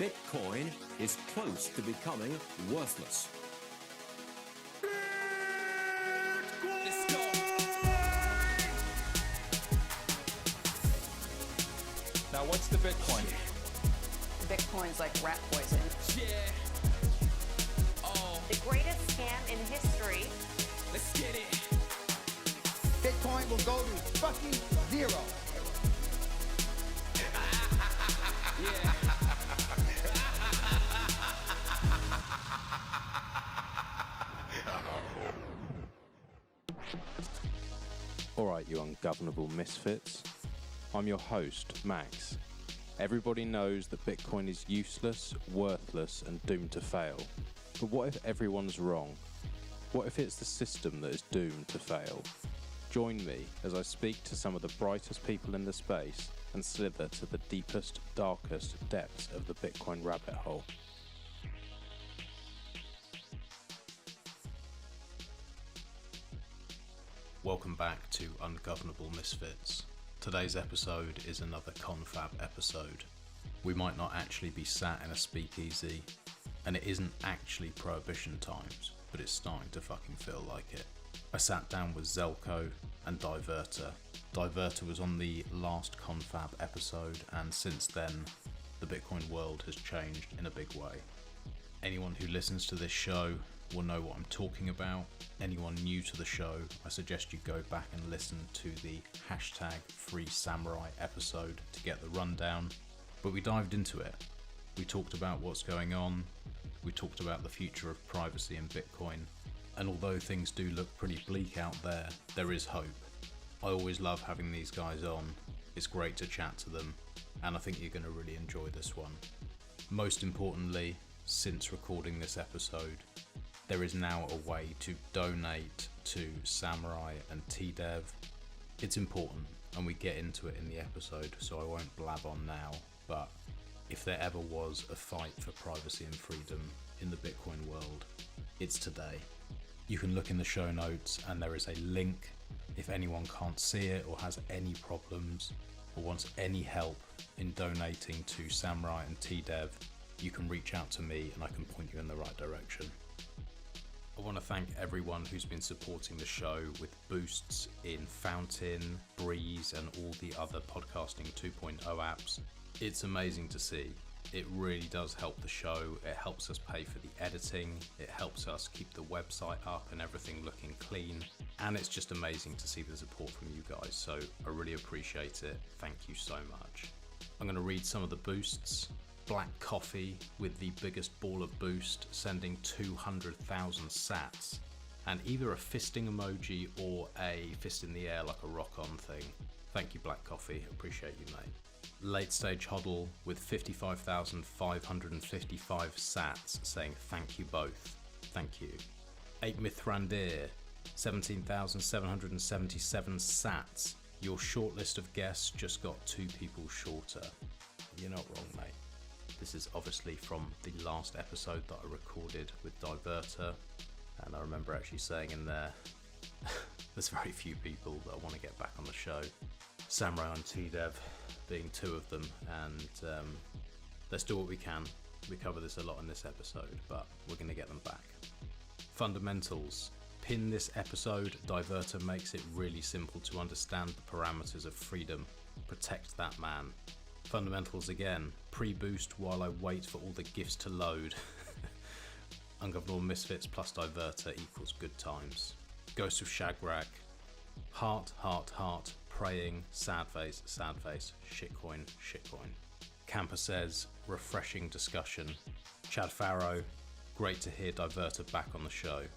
Bitcoin is close to becoming worthless. Let's go. Now, what's the Bitcoin? Bitcoin's like rat poison. Yeah. Oh, The greatest scam in history. let's get it. Bitcoin will go to fucking zero. Yeah. Alright, you ungovernable misfits. I'm your host, Max. Everybody knows that Bitcoin is useless, worthless, and doomed to fail. But what if everyone's wrong? What if it's the system that is doomed to fail? Join me as I speak to some of the brightest people in the space and slither to the deepest, darkest depths of the Bitcoin rabbit hole. Welcome back to Ungovernable Misfits. Today's episode is another Confab episode. We might not actually be sat in a speakeasy, and it isn't actually Prohibition times, but it's starting to fucking feel like it. I sat down with Zelko and Diverter. Diverter was on the last Confab episode, and since then, the Bitcoin world has changed in a big way. Anyone who listens to this show will know what I'm talking about. Anyone new to the show, I suggest you go back and listen to the #Free Samourai episode to get the rundown. But we dived into it. We talked about what's going on. We talked about the future of privacy in Bitcoin. And although things do look pretty bleak out there, there is hope. I always love having these guys on. It's great to chat to them, and I think you're going to really enjoy this one. Most importantly, since recording this episode, there is now a way to donate to Samourai and TDev. It's important, and we get into it in the episode, so I won't blab on now, but if there ever was a fight for privacy and freedom in the Bitcoin world, it's today. You can look in the show notes and there is a link. If anyone can't see it or has any problems or wants any help in donating to Samourai and TDev, you can reach out to me and I can point you in the right direction. I want to thank everyone who's been supporting the show with boosts in Fountain, Breeze, and all the other podcasting 2.0 apps. It's amazing to see. It really does help the show. It helps us pay for the editing. It helps us keep the website up and everything looking clean. And it's just amazing to see the support from you guys. So I really appreciate it. Thank you so much. I'm going to read some of the boosts. Black Coffee with the biggest baller boost, sending 200,000 sats, and either a fisting emoji or a fist in the air like a rock-on thing. Thank you, Black Coffee. Appreciate you, mate. Late Stage Hoddle with 55,555 sats, saying thank you both. Thank you. 8 Mithrandir, 17,777 sats. Your short list of guests just got 2 people shorter. You're not wrong, mate. This is obviously from the last episode that I recorded with Diverter, and I remember actually saying in there, there's very few people that I want to get back on the show. Samourai and TDev being 2 of them, and let's do what we can. We cover this a lot in this episode, but we're going to get them back. Fundamentals. Pin this episode. Diverter makes it really simple to understand the parameters of freedom. Protect that man. Fundamentals again. Pre-boost while I wait for all the gifts to load. Ungovernable Misfits plus Diverter equals good times. Ghost of Shagrack. Heart, heart, heart. Praying. Sad face, shitcoin, shitcoin. Camper says, refreshing discussion. Chad Farrow, great to hear Diverter back on the show.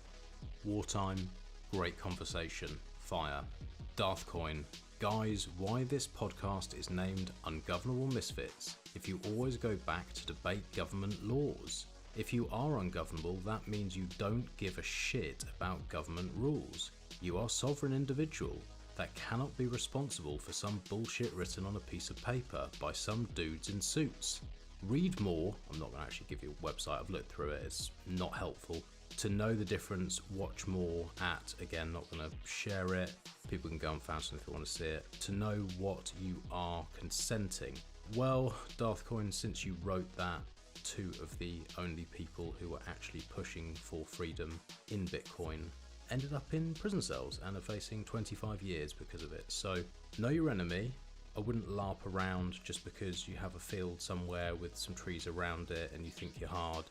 Wartime, great conversation, fire. Darthcoin, guys, why this podcast is named Ungovernable Misfits if you always go back to debate government laws. If you are ungovernable, that means you don't give a shit about government rules. You are sovereign individual that cannot be responsible for some bullshit written on a piece of paper by some dudes in suits. Read more. I'm not going to actually give you a website. I've looked through it. It's not helpful. To know the difference, watch more at, again, not going to share it. People can go on Fountain if they want to see it. To know what you are consenting. Well, Darthcoin, since you wrote that, two of the only people who were actually pushing for freedom in Bitcoin ended up in prison cells and are facing 25 years because of it. So know your enemy. I wouldn't LARP around just because you have a field somewhere with some trees around it and you think you're hard.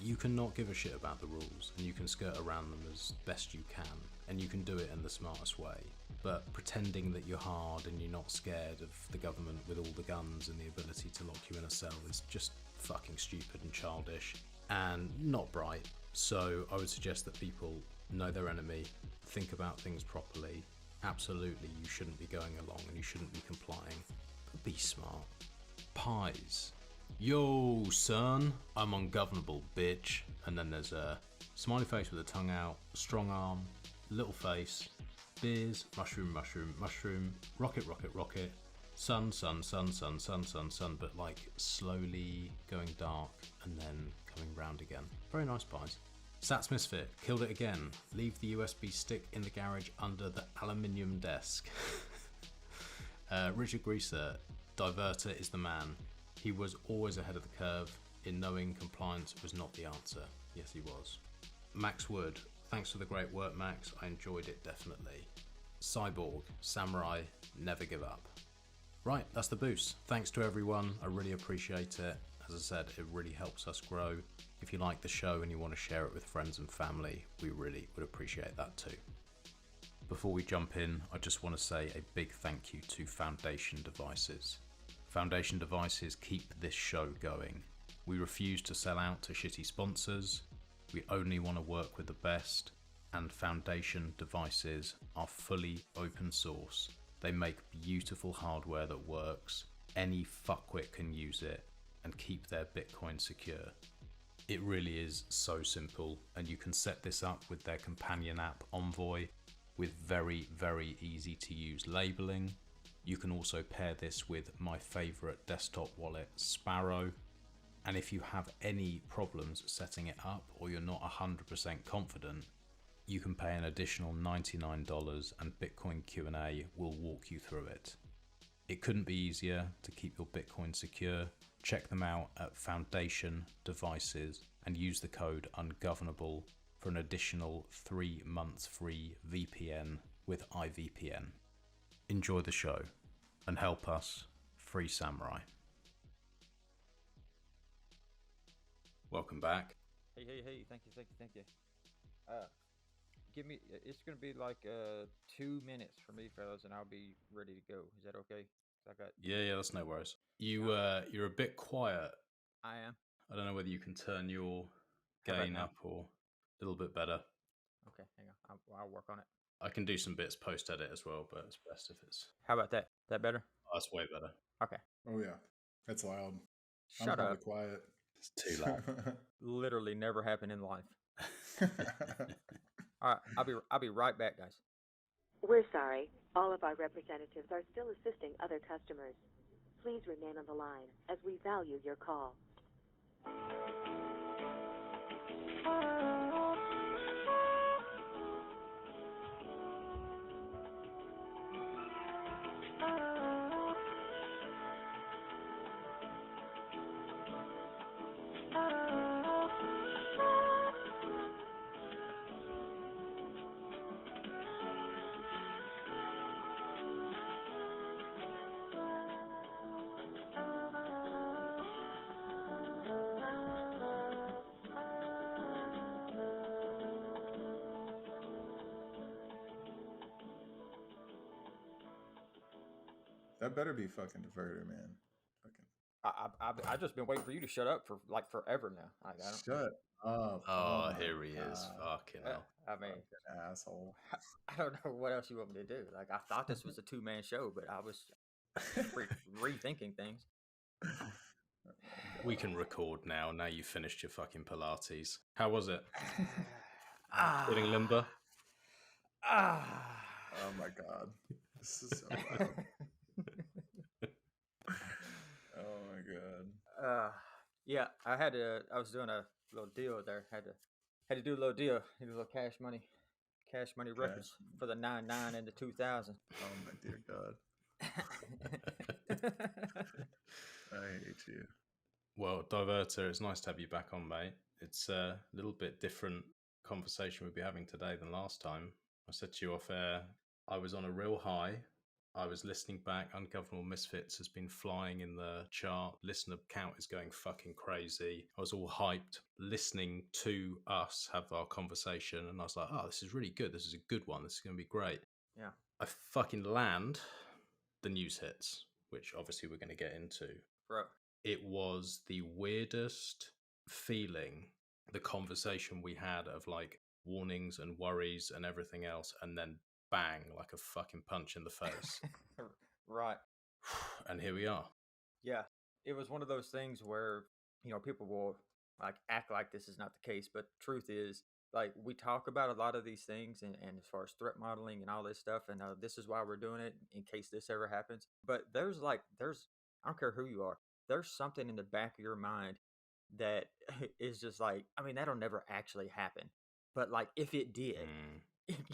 You can not give a shit about the rules, and you can skirt around them as best you can, and you can do it in the smartest way. But pretending that you're hard and you're not scared of the government with all the guns and the ability to lock you in a cell is just fucking stupid and childish and not bright. So I would suggest that people know their enemy, think about things properly. Absolutely, you shouldn't be going along and you shouldn't be complying, but be smart. Pies. Yo, son, I'm ungovernable, bitch. And then there's a smiley face with a tongue out, strong arm, little face, beers, mushroom, mushroom, mushroom, rocket, rocket, rocket, sun, sun, sun, sun, sun, sun, sun, but like slowly going dark and then coming round again. Very nice pies. Sats Misfit, killed it again. Leave the USB stick in the garage under the aluminium desk. Richard Greaser, Diverter is the man. He was always ahead of the curve in knowing compliance was not the answer. Yes, he was. Max Wood, thanks for the great work, Max. I enjoyed it, definitely. Cyborg, Samourai, never give up. Right, that's the boost. Thanks to everyone. I really appreciate it. As I said, it really helps us grow. If you like the show and you want to share it with friends and family, we really would appreciate that too. Before we jump in, I just want to say a big thank you to Foundation Devices. Foundation Devices keep this show going. We refuse to sell out to shitty sponsors. We only want to work with the best. And Foundation Devices are fully open source. They make beautiful hardware that works. Any fuckwit can use it and keep their Bitcoin secure. It really is so simple, and you can set this up with their companion app Envoy with very, very easy to use labeling. You can also pair this with my favorite desktop wallet, Sparrow. And if you have any problems setting it up or you're not 100% confident, you can pay an additional $99 and Bitcoin Q&A will walk you through it. It couldn't be easier to keep your Bitcoin secure. Check them out at Foundation Devices and use the code Ungovernable for an additional 3 months free VPN with iVPN. Enjoy the show and help us free Samourai. Welcome back. Hey, thank you. It's gonna be like 2 minutes for me, fellas, and I'll be ready to go. Is that okay? Yeah, that's no worries. You're a bit quiet. I am. I don't know whether you can turn your gain up or a little bit better. Okay, hang on. I'll work on it. I can do some bits post edit as well, but it's best if it's. How about that? Is that better? Oh, that's way better. Okay. Oh yeah, that's loud. Shut I'm up. Quiet. It's too loud. Literally never happened in life. All right, I'll be right back, guys. We're sorry. All of our representatives are still assisting other customers. Please remain on the line as we value your call. That better be fucking Diverter, man. Fucking. I've just been waiting for you to shut up for like forever now. I don't. Shut up. Oh, here he is. Fucking hell. I mean, fucking asshole. I don't know what else you want me to do. Like, I thought this was a 2-man show, but I was rethinking things. We can record now. Now you've finished your fucking Pilates. How was it? Feeling limber? Oh my god. This is so loud. Oh my god. Yeah, I was doing a little deal there. Had to do a little deal. Need a little cash money reference for the 99 and the 2000. Oh my dear god. I hate you. Well, Diverter, it's nice to have you back on, mate. It's a little bit different conversation we'll be having today than last time. I said to you off air, I was on a real high. I was listening back. Ungovernable Misfits has been flying in the chart. Listener count is going fucking crazy. I was all hyped listening to us have our conversation, and I was like, oh, this is really good. This is a good one. This is going to be great. Yeah. I fucking land, the news hits, which obviously we're going to get into. Bro. It was the weirdest feeling, the conversation we had of like warnings and worries and everything else, and then bang, like a fucking punch in the face. Right. And here we are. Yeah. It was one of those things where, people will like act like this is not the case, but truth is, like, we talk about a lot of these things and as far as threat modeling and all this stuff, and this is why we're doing it in case this ever happens. But there's I don't care who you are, there's something in the back of your mind that is just like, I mean, that'll never actually happen. But like, if it did,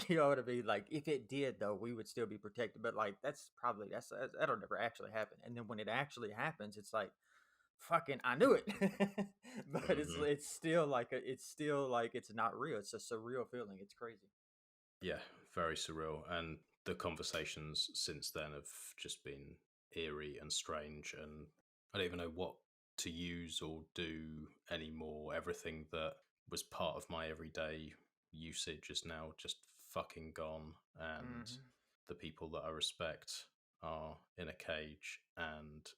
you know what I mean? Like, if it did, though, we would still be protected. But like, that'll never actually happen. And then when it actually happens, it's like, fucking, I knew it. But it's still like it's not real. It's a surreal feeling. It's crazy. Yeah, very surreal. And the conversations since then have just been eerie and strange, and I don't even know what to use or do anymore. Everything that was part of my everyday usage is now just fucking gone, and the people that I respect are in a cage, and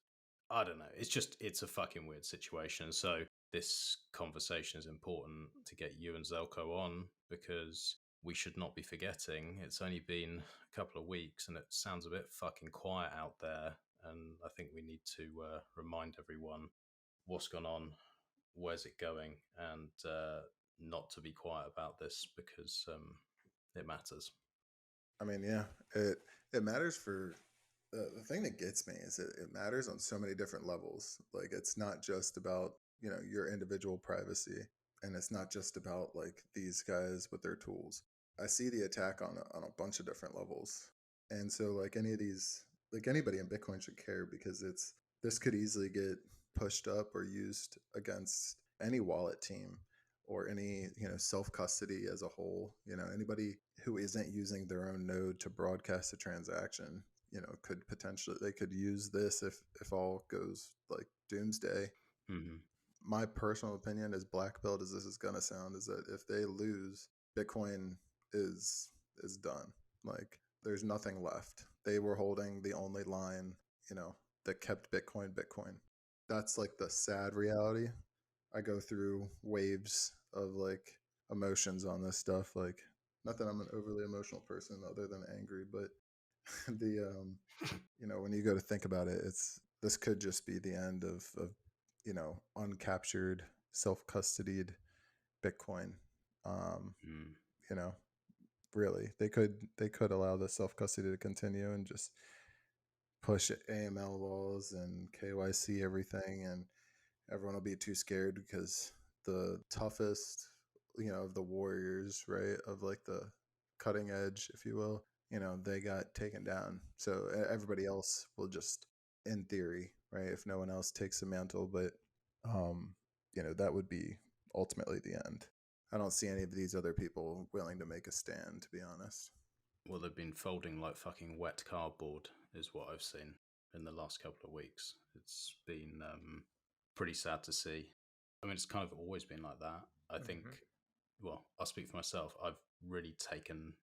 I don't know. It's a fucking weird situation. So this conversation is important to get you and Zelko on, because we should not be forgetting it's only been a couple of weeks and it sounds a bit fucking quiet out there. And I think we need to remind everyone what's gone on, where's it going, and not to be quiet about this, because it matters. I mean, yeah, it matters for the thing that gets me is it matters on so many different levels. Like, it's not just about, your individual privacy, and it's not just about like these guys with their tools. I see the attack on a bunch of different levels. And so like any of these, like anybody in Bitcoin should care, because this could easily get pushed up or used against any wallet team or any, self-custody as a whole. Anybody who isn't using their own node to broadcast a transaction, could potentially, they could use this if all goes like doomsday. My personal opinion, as black-pilled as this is going to sound, is that if they lose, Bitcoin is done. Like, there's nothing left. They were holding the only line, that kept Bitcoin. That's like the sad reality. I go through waves of like emotions on this stuff. Like, not that I'm an overly emotional person other than angry, but when you go to think about it, this could just be the end of uncaptured, self-custodied Bitcoin. Really, they could allow the self-custody to continue and just push AML laws and KYC everything, and everyone will be too scared because the toughest, of the warriors, right, of like the cutting edge, if you will, they got taken down. So everybody else will just, in theory, right, if no one else takes the mantle, but that would be ultimately the end. I don't see any of these other people willing to make a stand, to be honest. Well, they've been folding like fucking wet cardboard, is what I've seen in the last couple of weeks. It's been pretty sad to see. I mean, it's kind of always been like that. I think, well, I'll speak for myself. I've really taken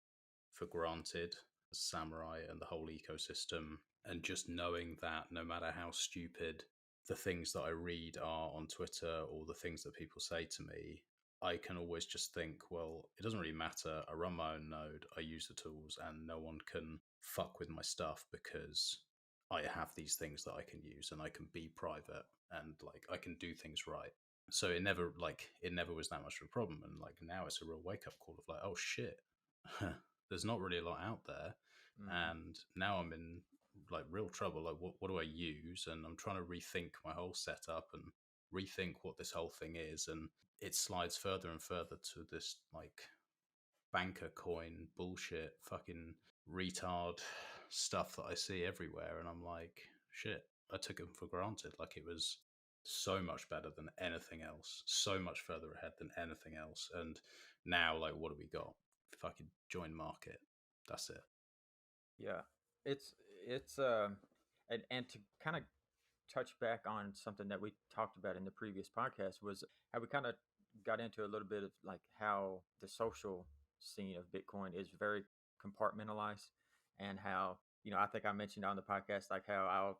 for granted Samourai and the whole ecosystem, and just knowing that no matter how stupid the things that I read are on Twitter or the things that people say to me, I can always just think, well, it doesn't really matter. I run my own node, I use the tools, and no one can fuck with my stuff because I have these things that I can use and I can be private and like I can do things right. So it never was that much of a problem. And like now it's a real wake up call of like, oh shit, there's not really a lot out there. And now I'm in like real trouble. Like what do I use? And I'm trying to rethink my whole setup and rethink what this whole thing is. And it slides further and further to this like banker coin bullshit, fucking retard stuff that I see everywhere. And I'm like, shit, I took them for granted. Like it was so much better than anything else, so much further ahead than anything else. And now, like, what do we got? Fucking join market. That's it. Yeah, it's and to kind of touch back on something that we talked about in the previous podcast was how we kind of got into a little bit of like how the social scene of Bitcoin is very compartmentalized, and how, you know, I think I mentioned on the podcast like how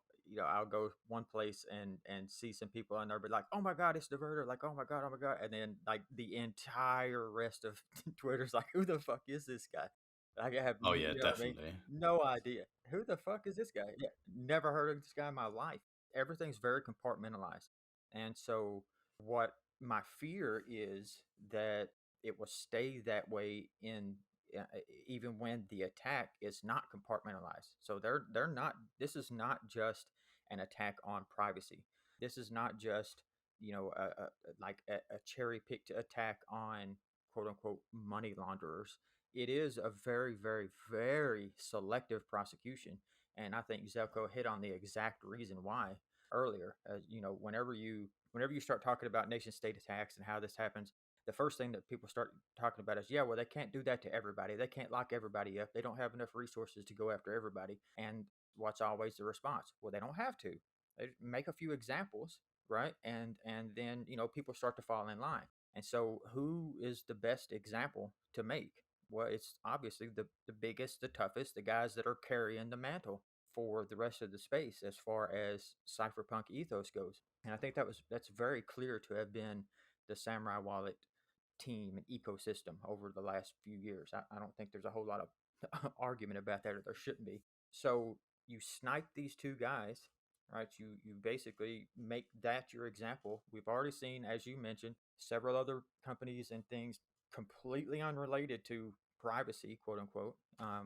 I'll go one place and see some people on there but like, oh my god, it's Diverter, like, oh my god, oh my god, and then like the entire rest of Twitter's like, who the fuck is this guy? Like, I have Oh yeah, you know what I mean? definitely. No idea. Who the fuck is this guy? Yeah, never heard of this guy in my life. Everything's very compartmentalized. And so what my fear is that it will stay that way in uh, even when the attack is not compartmentalized. So they're not, this is not just an attack on privacy. This is not just, you know, a cherry picked attack on quote unquote money launderers. It is a very, very, very selective prosecution. And I think Zelko hit on the exact reason why earlier. You know, whenever you start talking about nation state attacks and how this happens, the first thing that people start talking about is, yeah, well, they can't do that to everybody. They can't lock everybody up. They don't have enough resources to go after everybody. And what's always the response? Well, they don't have to. They make a few examples, right? And then, you know, people start to fall in line. And so who is the best example to make? Well, it's obviously the biggest, the toughest, the guys that are carrying the mantle for the rest of the space as far as cypherpunk ethos goes. And I think that's very clear to have been the Samurai Wallet team and ecosystem over the last few years. I don't think there's a whole lot of argument about that, or there shouldn't be. So you snipe these two guys, right? You basically make that your example. We've already seen, as you mentioned, several other companies and things completely unrelated to privacy, quote unquote.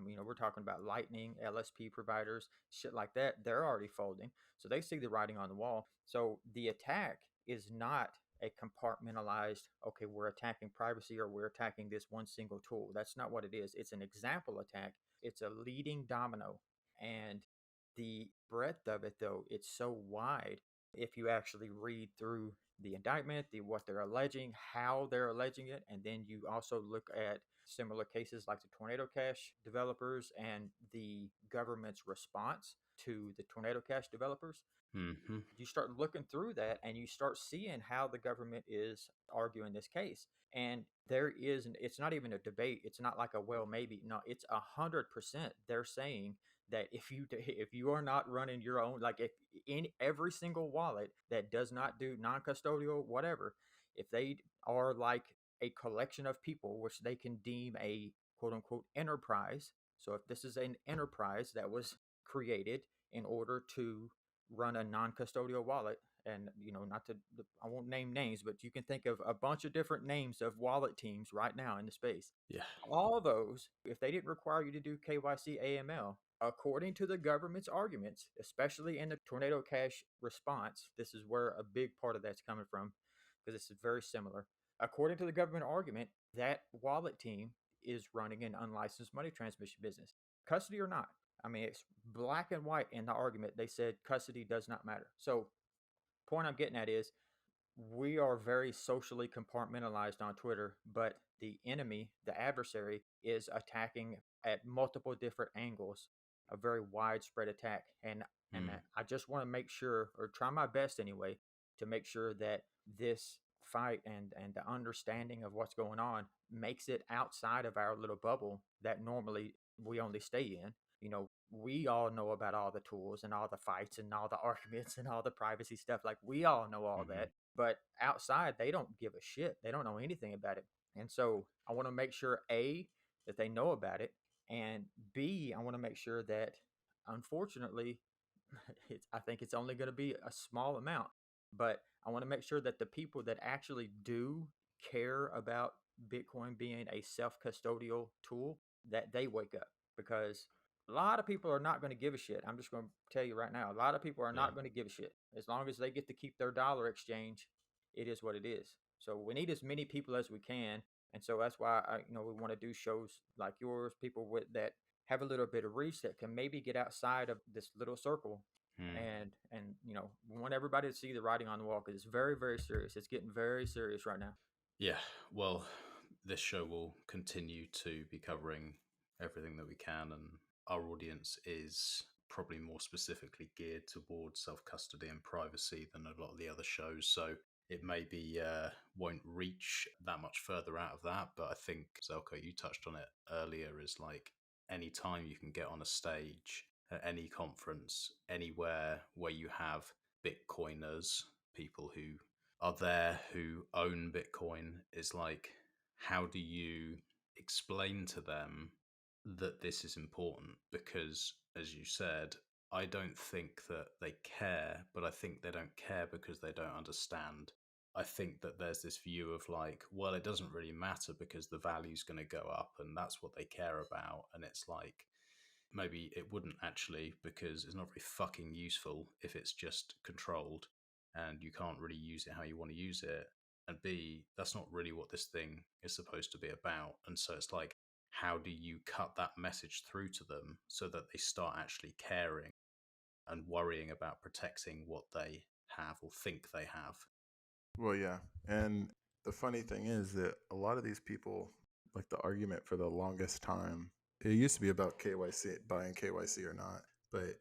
You know, we're talking about Lightning, LSP providers, shit like that. They're already folding. So they see the writing on the wall. So the attack is not a compartmentalized, okay, we're attacking privacy or we're attacking this one single tool. That's not what it is. It's an example attack. It's a leading domino. And the breadth of it, though, it's so wide. If you actually read through the indictment, what they're alleging, how they're alleging it, and then you also look at similar cases like the Tornado Cash developers and the government's response to the Tornado Cash developers, Mm-hmm. you start looking through that and you start seeing how the government is arguing this case. And it's not even a debate. It's not like a, well, maybe. No, it's 100%. They're saying that if you are not running your own, like if in every single wallet that does not do non-custodial whatever, if they are like a collection of people which they can deem a quote unquote enterprise. So if this is an enterprise that was created in order to run a non-custodial wallet, and you know, not to, I won't name names, but you can think of a bunch of different names of wallet teams right now in the space. Yeah. All those, if they didn't require you to do KYC AML, according to the government's arguments, especially in the Tornado Cash response, this is where a big part of that's coming from, because it's very similar. According to the government argument, that wallet team is running an unlicensed money transmission business, custody or not. I mean, it's black and white in the argument. They said custody does not matter. So, point I'm getting at is we are very socially compartmentalized on Twitter, but the enemy, the adversary, is attacking at multiple different angles, a very widespread attack. And I just want to make sure, or try my best anyway, to make sure that this fight and the understanding of what's going on makes it outside of our little bubble that normally we only stay in. You know, we all know about all the tools and all the fights and all the arguments and all the privacy stuff. Like, we all know all that. But outside, they don't give a shit. They don't know anything about it. And so I want to make sure, A, that they know about it. And B, I want to make sure that, unfortunately, I think it's only going to be a small amount. But I want to make sure that the people that actually do care about Bitcoin being a self-custodial tool, that they wake up. Because a lot of people are not going to give a shit. I'm just going to tell you right now, a lot of people are not going to give a shit. As long as they get to keep their dollar exchange, it is what it is. So we need as many people as we can. And so that's why we want to do shows like yours, people that have a little bit of reach that can maybe get outside of this little circle And we want everybody to see the writing on the wall because it's very, very serious. It's getting very serious right now. Yeah, well, this show will continue to be covering everything that we can, and our audience is probably more specifically geared towards self-custody and privacy than a lot of the other shows. So it maybe won't reach that much further out of that. But I think, Zelko, you touched on it earlier, is like any time you can get on a stage at any conference, anywhere where you have Bitcoiners, people who are there who own Bitcoin, is like, how do you explain to them that this is important? Because, as you said, I don't think that they care, but I think they don't care because they don't understand. I think that there's this view of like, well, it doesn't really matter because the value's going to go up and that's what they care about. And it's like, maybe it wouldn't actually, because it's not very fucking useful if it's just controlled and you can't really use it how you want to use it. And B, that's not really what this thing is supposed to be about. And so it's like, how do you cut that message through to them so that they start actually caring and worrying about protecting what they have or think they have? Well, yeah. And the funny thing is that a lot of these people, like the argument for the longest time, it used to be about KYC, buying KYC or not. But,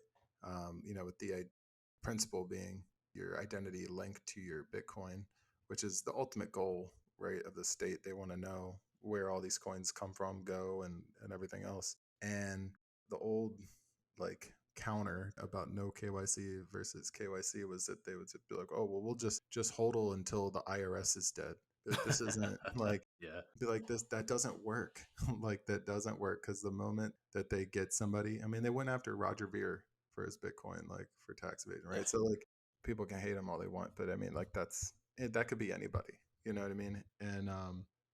with the principle being your identity linked to your Bitcoin, which is the ultimate goal, right, of the state. They want to know where all these coins come from, go, and everything else. And the old, like, counter about no KYC versus KYC was that they would be like, oh, well, we'll just hodl until the IRS is dead. This isn't like, yeah, be like this. That doesn't work. Like, that doesn't work, because the moment that they get somebody, I mean, they went after Roger Ver for his Bitcoin, like, for tax evasion, right? So like, people can hate him all they want, but I mean, like, that could be anybody, you know what I mean? And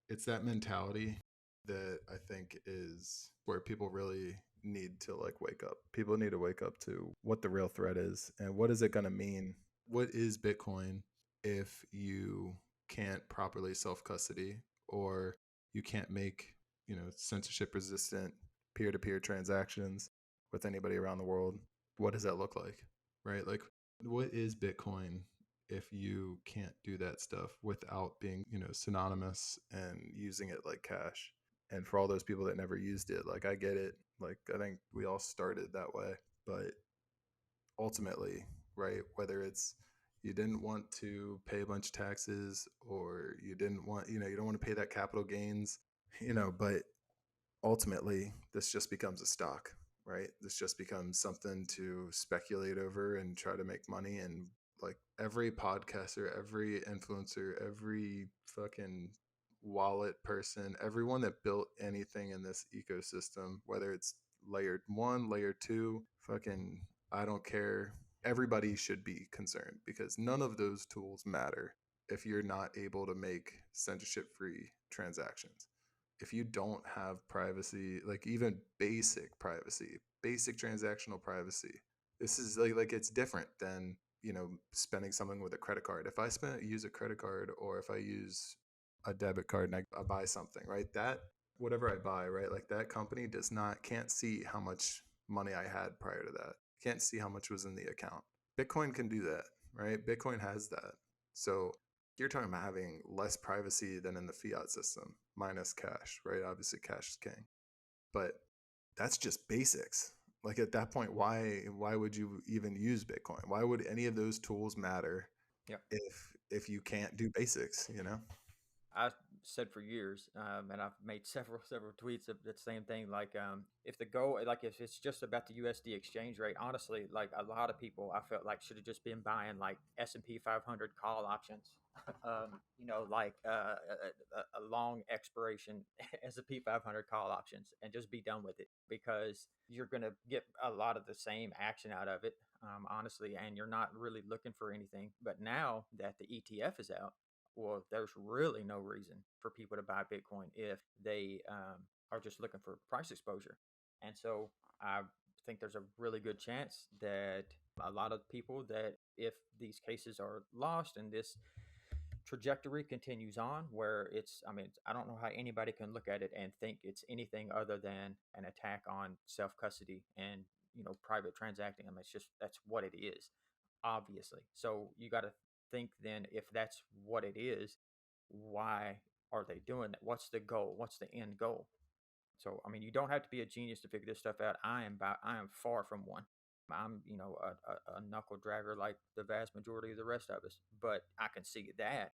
it's that mentality that I think is where people really need to, like, wake up. People need to wake up to what the real threat is and what is it going to mean. What is Bitcoin if you can't properly self-custody, or you can't make, censorship resistant peer-to-peer transactions with anybody around the world? What does that look like, right? Like, what is Bitcoin if you can't do that stuff without being, synonymous and using it like cash? And for all those people that never used it, like, I get it. Like, I think we all started that way, but ultimately, right, whether it's you didn't want to pay a bunch of taxes, or you didn't want, you don't want to pay that capital gains, but ultimately this just becomes a stock, right? This just becomes something to speculate over and try to make money. And like, every podcaster, every influencer, every fucking wallet person, everyone that built anything in this ecosystem, whether it's layer 1, layer 2, fucking, I don't care. Everybody should be concerned, because none of those tools matter if you're not able to make censorship-free transactions. If you don't have privacy, like even basic privacy, basic transactional privacy, this is like it's different than, spending something with a credit card. If I use a credit card, or if I use a debit card and I buy something, right? That, whatever I buy, right? Like, that company can't see how much money I had prior to that. Can't see how much was in the account. Bitcoin can do that, right? Bitcoin has that. So you're talking about having less privacy than in the fiat system, minus cash, right? Obviously, cash is king. But that's just basics. Like, at that point, why would you even use Bitcoin? Why would any of those tools matter if you can't do basics, I said for years, and I've made several tweets of the same thing. Like, if the goal, like, if it's just about the USD exchange rate, honestly, like, a lot of people I felt like should have just been buying like S&P 500 call options, like a long expiration S&P 500 call options, and just be done with it, because you're gonna get a lot of the same action out of it, honestly, and you're not really looking for anything. But now that the ETF is out, well, there's really no reason for people to buy Bitcoin if they are just looking for price exposure. And so I think there's a really good chance that a lot of people, that if these cases are lost and this trajectory continues on, where I don't know how anybody can look at it and think it's anything other than an attack on self-custody and, private transacting. I mean, that's what it is, obviously. So you got to think then, if that's what it is, why are they doing that? What's the goal? What's the end goal? So, I mean, you don't have to be a genius to figure this stuff out. I am far from one. I'm, a knuckle dragger like the vast majority of the rest of us, but I can see that.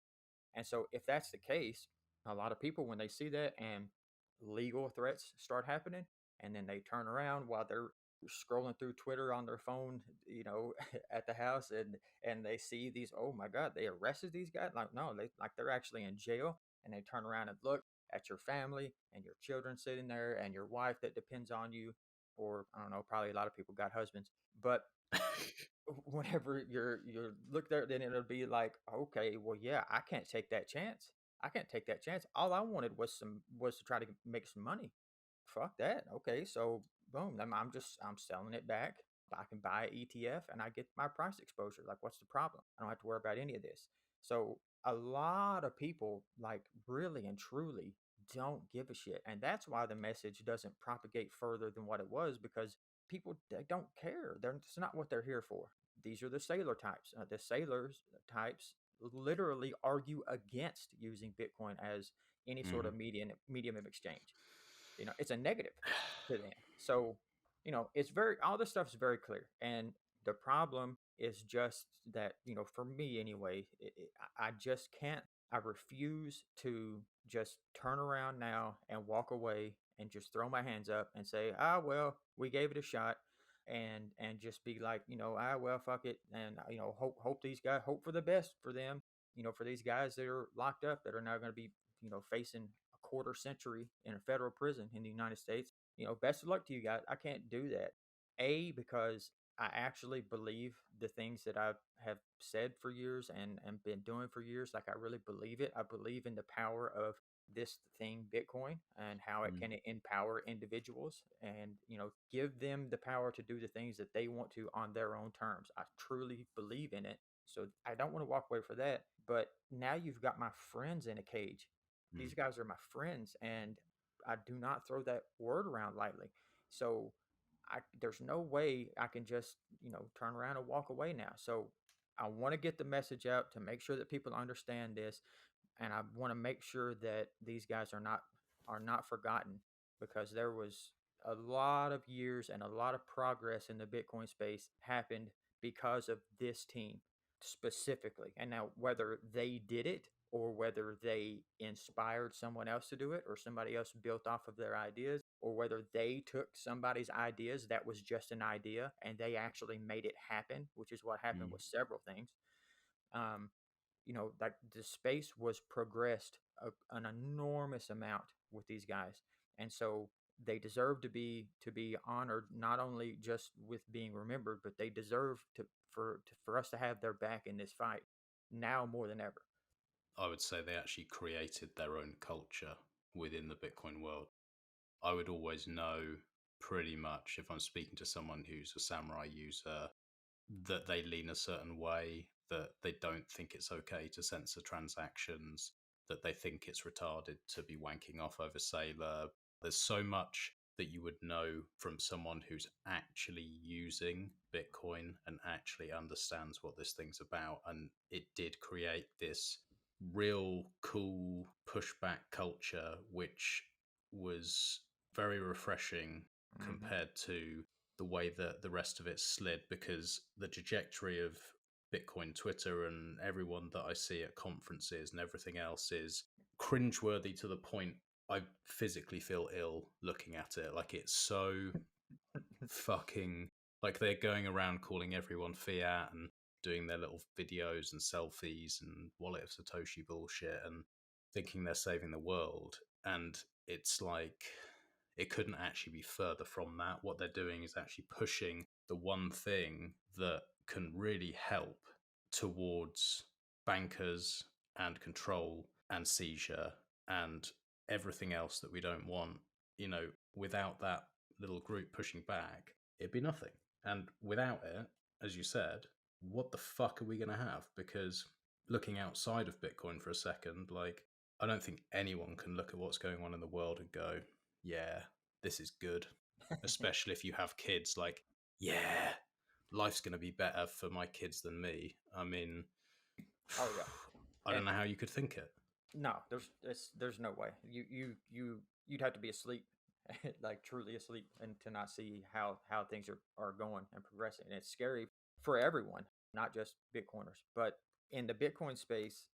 And so, if that's the case, a lot of people, when they see that and legal threats start happening, and then they turn around while they're scrolling through Twitter on their phone, at the house, and they see these, oh my God, they arrested these guys. Like, no, they're actually in jail, and they turn around and look at your family and your children sitting there and your wife that depends on you, or I don't know, probably a lot of people got husbands, but whenever you're look there, then it'll be like, okay, well, yeah, I can't take that chance. I can't take that chance. All I wanted was to try to make some money. Fuck that. Okay, so boom, I'm selling it back. I can buy an ETF and I get my price exposure. Like, what's the problem? I don't have to worry about any of this. So a lot of people, like, really and truly don't give a shit, and that's why the message doesn't propagate further than what it was, because people, they don't care. It's not what they're here for. These are the sailor types. The sailors types literally argue against using Bitcoin as any sort of medium of exchange. It's a negative to them. So, it's all this stuff is very clear. And the problem is just that, for me anyway, I just can't, I refuse to just turn around now and walk away and just throw my hands up and say, well, we gave it a shot. And just be like, well, fuck it. And, hope these guys, hope for the best for them, for these guys that are locked up, that are now going to be, facing a quarter century in a federal prison in the United States. Best of luck to you guys. I can't do that. Because I actually believe the things that I have said for years and been doing for years. Like, I really believe it. I believe in the power of this thing, Bitcoin, and how it can empower individuals and, give them the power to do the things that they want to on their own terms. I truly believe in it. So I don't want to walk away for that. But now you've got my friends in a cage. These guys are my friends, and I do not throw that word around lightly. So there's no way I can just, turn around and walk away now. So I want to get the message out to make sure that people understand this, and I want to make sure that these guys are not forgotten, because there was a lot of years and a lot of progress in the Bitcoin space happened because of this team specifically. And now, whether they did it or whether they inspired someone else to do it, or somebody else built off of their ideas, or whether they took somebody's ideas that was just an idea and they actually made it happen, which is what happened with several things. Like, the space was progressed an enormous amount with these guys. And so they deserve to be honored, not only just with being remembered, but they deserve for us to have their back in this fight now more than ever. I would say they actually created their own culture within the Bitcoin world. I would always know pretty much, if I'm speaking to someone who's a Samourai user, that they lean a certain way, that they don't think it's okay to censor transactions, that they think it's retarded to be wanking off over Sailor. There's so much that you would know from someone who's actually using Bitcoin and actually understands what this thing's about. And it did create this real cool pushback culture, which was very refreshing compared to the way that the rest of it slid, because the trajectory of Bitcoin Twitter and everyone that I see at conferences and everything else is cringeworthy to the point I physically feel ill looking at it. Like, it's so fucking, like, they're going around calling everyone fiat and doing their little videos and selfies and wallet of Satoshi bullshit and thinking they're saving the world. And it's like, it couldn't actually be further from that. What they're doing is actually pushing the one thing that can really help towards bankers and control and seizure and everything else that we don't want. Without that little group pushing back, it'd be nothing. And without it, as you said, what the fuck are we going to have? Because looking outside of Bitcoin for a second, like, I don't think anyone can look at what's going on in the world and go, yeah, this is good. Especially if you have kids. Like, yeah, life's going to be better for my kids than me. I mean, Oh yeah. I don't know how you could think it. No, there's no way. You'd have to be asleep, like truly asleep, and to not see how things are going and progressing. And it's scary for everyone, not just Bitcoiners. But in the Bitcoin space,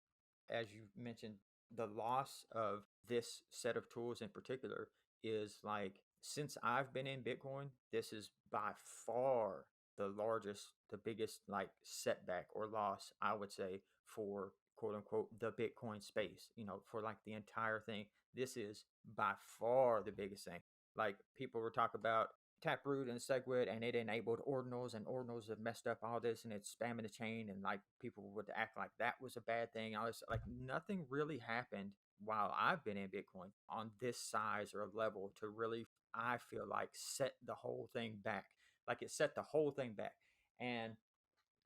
as you mentioned, the loss of this set of tools in particular is like, since I've been in Bitcoin, this is by far the largest, the biggest like setback or loss, I would say, for quote unquote the Bitcoin space, for like the entire thing. This is by far the biggest thing. Like, people were talking about Taproot and SegWit, and it enabled ordinals, and ordinals have messed up all this, and it's spamming the chain, and like people would act like that was a bad thing. All this, like, nothing really happened while I've been in Bitcoin on this size or level to really, I feel like, set the whole thing back. Like, it set the whole thing back. And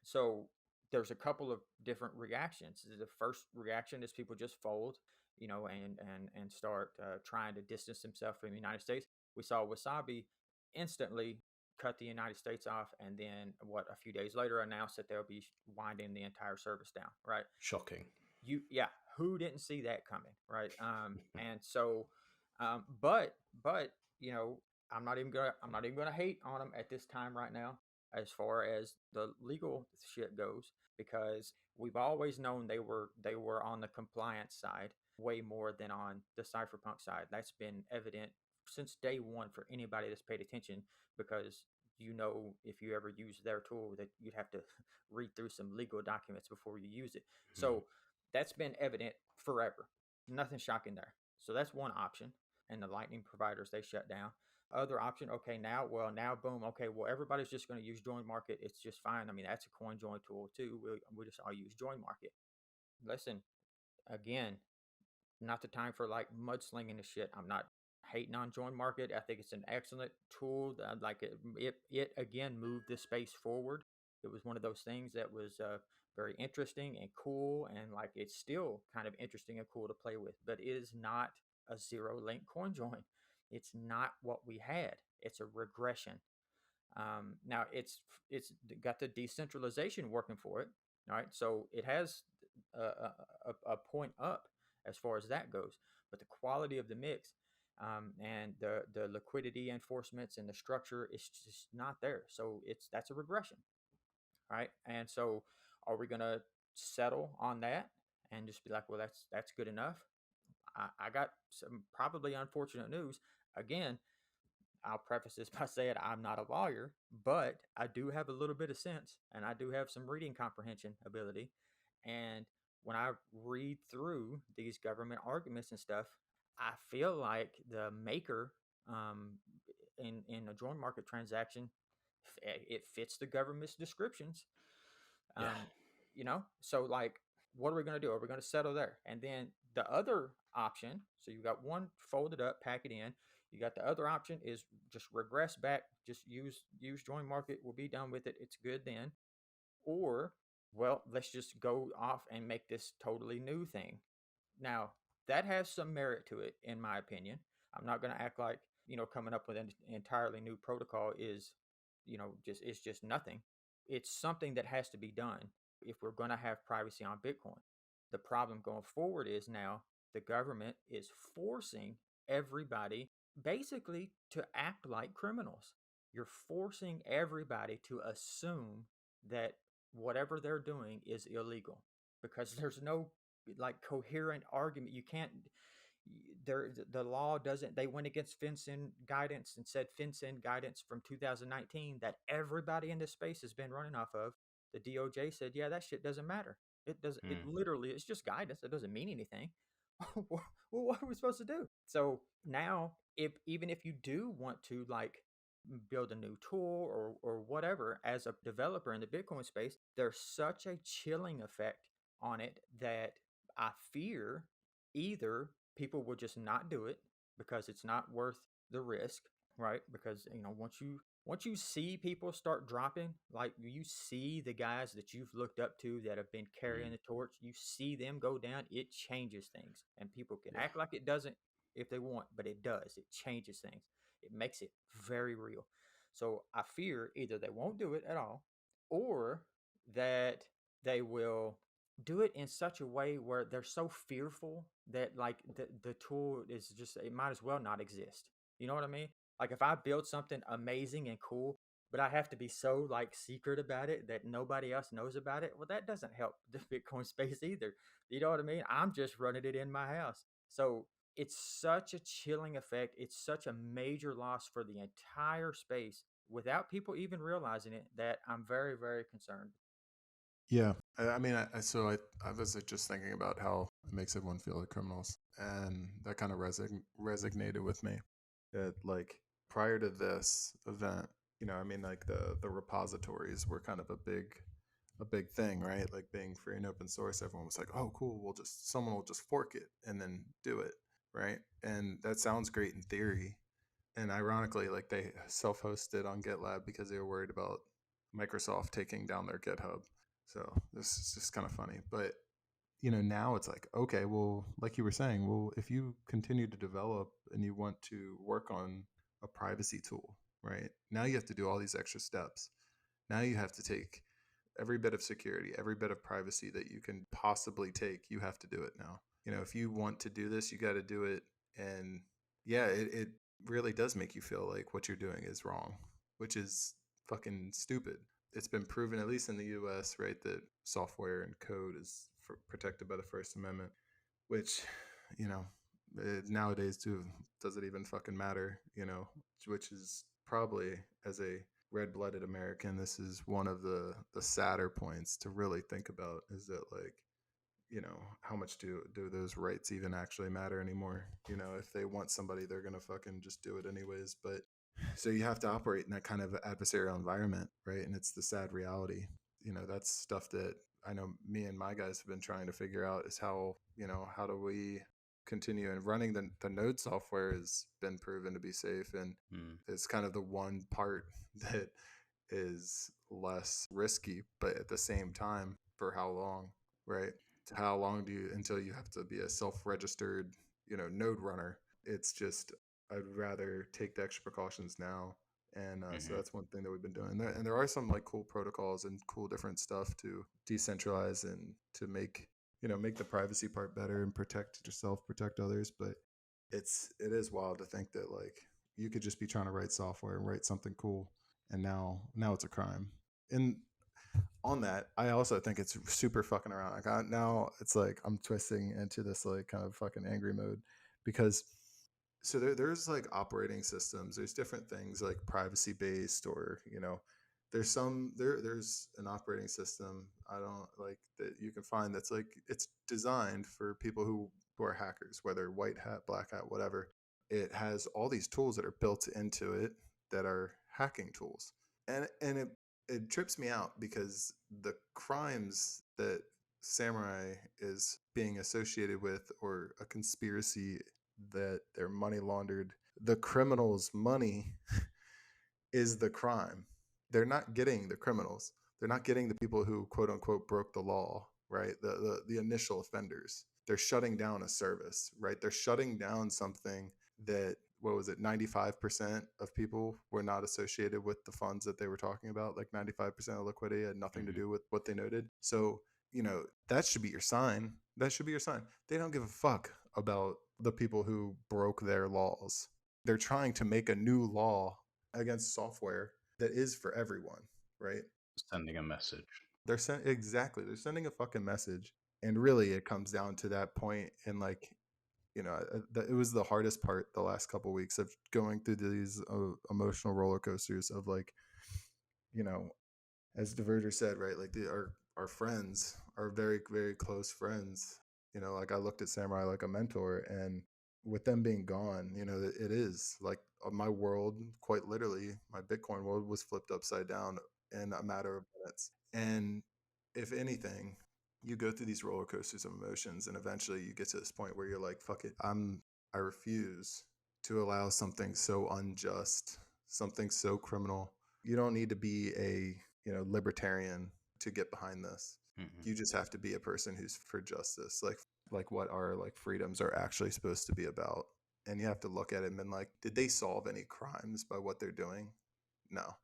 so there's a couple of different reactions. The first reaction is people just fold, and start trying to distance themselves from the United States. We saw Wasabi instantly cut the United States off, and then a few days later announced that they'll be winding the entire service down. Right? Shocking. Who didn't see that coming? Right? And so, but I'm not even gonna hate on them at this time right now, as far as the legal shit goes, because we've always known they were on the compliance side way more than on the cypherpunk side. That's been evident since day one for anybody that's paid attention, because if you ever use their tool, that you'd have to read through some legal documents before you use it. So that's been evident forever. Nothing shocking there. So that's one option. And the Lightning providers, they shut down. Other option, okay, now boom, okay, well, everybody's just going to use Join Market. It's just fine. I mean, that's a coin join tool too. We just all use Join Market. Listen, again, not the time for like mudslinging the shit. I'm not hating on Join Market. I think it's an excellent tool. Like, it again moved the space forward. It was one of those things that was very interesting and cool, and like, it's still kind of interesting and cool to play with, but it is not a zero link coin join. It's not what we had. It's a regression. Now it's got the decentralization working for it. All right, so it has a point up as far as that goes, but the quality of the mix, and the liquidity enforcements and the structure is just not there. So that's a regression. All right, and so are we gonna settle on that and just be like, well, that's good enough? I got some probably unfortunate news. Again, I'll preface this by saying I'm not a lawyer, but I do have a little bit of sense, and I do have some reading comprehension ability. And when I read through these government arguments and stuff, I feel like the maker, in a joint market transaction, it fits the government's descriptions. So like, what are we going to do? Are we going to settle there? And then the other option, so you got one, folded up, pack it in. You got the other option is just regress back, just use join market. We'll be done with it. It's good then. Or, well, let's just go off and make this totally new thing. Now, that has some merit to it, in my opinion. I'm not going to act like, coming up with an entirely new protocol is, it's just nothing. It's something that has to be done if we're going to have privacy on Bitcoin. The problem going forward is now the government is forcing everybody basically to act like criminals. You're forcing everybody to assume that whatever they're doing is illegal, because there's no like coherent argument. You can't, the law doesn't, they went against FinCEN guidance and said FinCEN guidance from 2019 that everybody in this space has been running off of. The DOJ said, yeah, that shit doesn't matter. It doesn't, it literally, it's just guidance. It doesn't mean anything. Well, what are we supposed to do? So now, even if you do want to like build a new tool or whatever as a developer in the Bitcoin space, there's such a chilling effect on it that I fear either people will just not do it because it's not worth the risk, right? Because once you see people start dropping, like you see the guys that you've looked up to that have been carrying the torch, you see them go down, it changes things. And people can act like it doesn't if they want, but it does. It changes things. It makes it very real. So I fear either they won't do it at all, or that they will do it in such a way where they're so fearful that like the tool is just, it might as well not exist. You know what I mean? Like if I build something amazing and cool, but I have to be so like secret about it that nobody else knows about it, well, that doesn't help the Bitcoin space either. You know what I mean? I'm just running it in my house. So it's such a chilling effect. It's such a major loss for the entire space without people even realizing it that I'm very, very concerned. Yeah, I mean, I was just thinking about how it makes everyone feel like criminals, and that kind of resonated with me. That like prior to this event, I mean, like the repositories were kind of a big thing, right? Like being free and open source, everyone was like, "Oh, cool, someone will just fork it and then do it," right? And that sounds great in theory, and ironically, like they self-hosted on GitLab because they were worried about Microsoft taking down their GitHub. So this is just kind of funny. But now it's like, okay, well, like you were saying, well, if you continue to develop and you want to work on a privacy tool, right? Now you have to do all these extra steps. Now you have to take every bit of security, every bit of privacy that you can possibly take. You have to do it now. If you want to do this, you got to do it. And yeah, it really does make you feel like what you're doing is wrong, which is fucking stupid. It's been proven, at least in the US, right, that software and code is protected by the First Amendment, which, nowadays, too, does it even fucking matter, which is probably, as a red-blooded American, this is one of the sadder points to really think about, is that, like, how much do those rights even actually matter anymore? If they want somebody, they're going to fucking just do it anyways. But so you have to operate in that kind of adversarial environment, right? And it's the sad reality. That's stuff that I know me and my guys have been trying to figure out, is how do we continue, and running the node software has been proven to be safe, and it's kind of the one part that is less risky, but at the same time, for how long, right? How long until you have to be a self-registered, node runner? It's just, I'd rather take the extra precautions now. And so that's one thing that we've been doing. And there are some like cool protocols and cool different stuff to decentralize and to make the privacy part better and protect yourself, protect others. But it is wild to think that like you could just be trying to write software and write something cool, and now it's a crime. And on that, I also think it's super fucking around. Like now it's like I'm twisting into this like kind of fucking angry mode, because so there's like operating systems, there's different things like privacy based, or there's an operating system I don't like that you can find that's like it's designed for people who are hackers, whether white hat, black hat, whatever. It has all these tools that are built into it that are hacking tools, and it trips me out because the crimes that Samourai is being associated with, or a conspiracy that they're money laundered, the criminals' money is the crime. They're not getting the criminals. They're not getting the people who quote unquote broke the law, right? The initial offenders. They're shutting down a service, right? They're shutting down something that, what was it, 95% of people were not associated with the funds that they were talking about. Like 95% of liquidity had nothing to do with what they noted. So, that should be your sign. That should be your sign. They don't give a fuck about the people who broke their laws. They're trying to make a new law against software that is for everyone, right? Sending a message. They're sending a fucking message. And really it comes down to that point. And like, it was the hardest part the last couple of weeks of going through these emotional roller coasters of like, as Diverter said, right? Like our friends, our very, very close friends, like I looked at Samourai like a mentor, and with them being gone, it is like my world, quite literally, my Bitcoin world was flipped upside down in a matter of minutes. And if anything, you go through these roller coasters of emotions, and eventually you get to this point where you're like, fuck it, I refuse to allow something so unjust, something so criminal. You don't need to be a libertarian to get behind this. You just have to be a person who's for justice, like what our like freedoms are actually supposed to be about. And you have to look at it and be like, did they solve any crimes by what they're doing? No.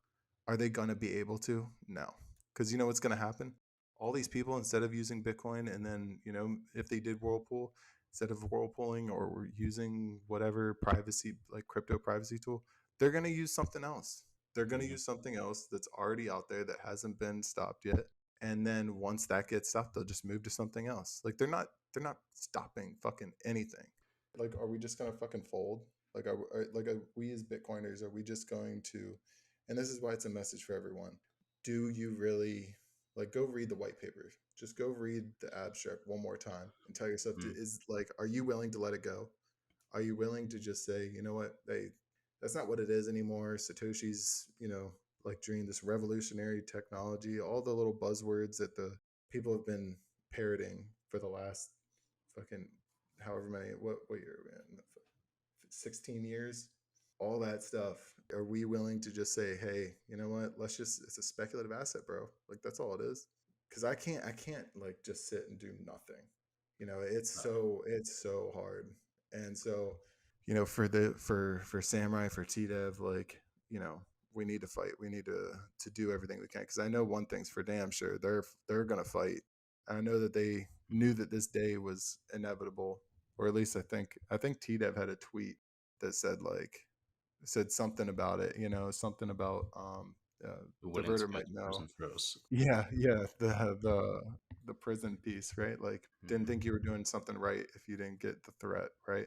Are they going to be able to? No. Because you know what's going to happen? All these people, instead of using Bitcoin, and then, you know, if they did whirlpool, instead of whirlpooling or using whatever privacy, like crypto privacy tool, they're going to use something else. They're going to use something else that's already out there that hasn't been stopped yet. And then once that gets stopped, they'll just move to something else. Like they're not stopping fucking anything. Like, are we just going to fucking fold? Like, are we as Bitcoiners, are we just going to, and this is why it's a message for everyone. Do you really, like, go read the white paper? Just go read the abstract one more time and tell yourself, is like, are you willing to let it go? Are you willing to just say, you know what, that's not what it is anymore. Satoshi's, you know, like during this revolutionary technology, all the little buzzwords that the people have been parroting for the last fucking however many, what year are we in? 16 years, all that stuff. Are we willing to just say, hey, you know what, let's just, it's a speculative asset, bro. Like, that's all it is. Because I can't like just sit and do nothing. You know, it's so hard. And so, you know, for Samourai, for TDev, like, you know, we need to fight. We need to do everything we can. Because I know one thing's for damn sure, they're gonna fight. I know that they knew that this day was inevitable, or at least I think TDev had a tweet that said something about it. You know, something about The Diverter might know. prison for us. Yeah, the prison piece, right? Like, didn't think you were doing something right if you didn't get the threat, right?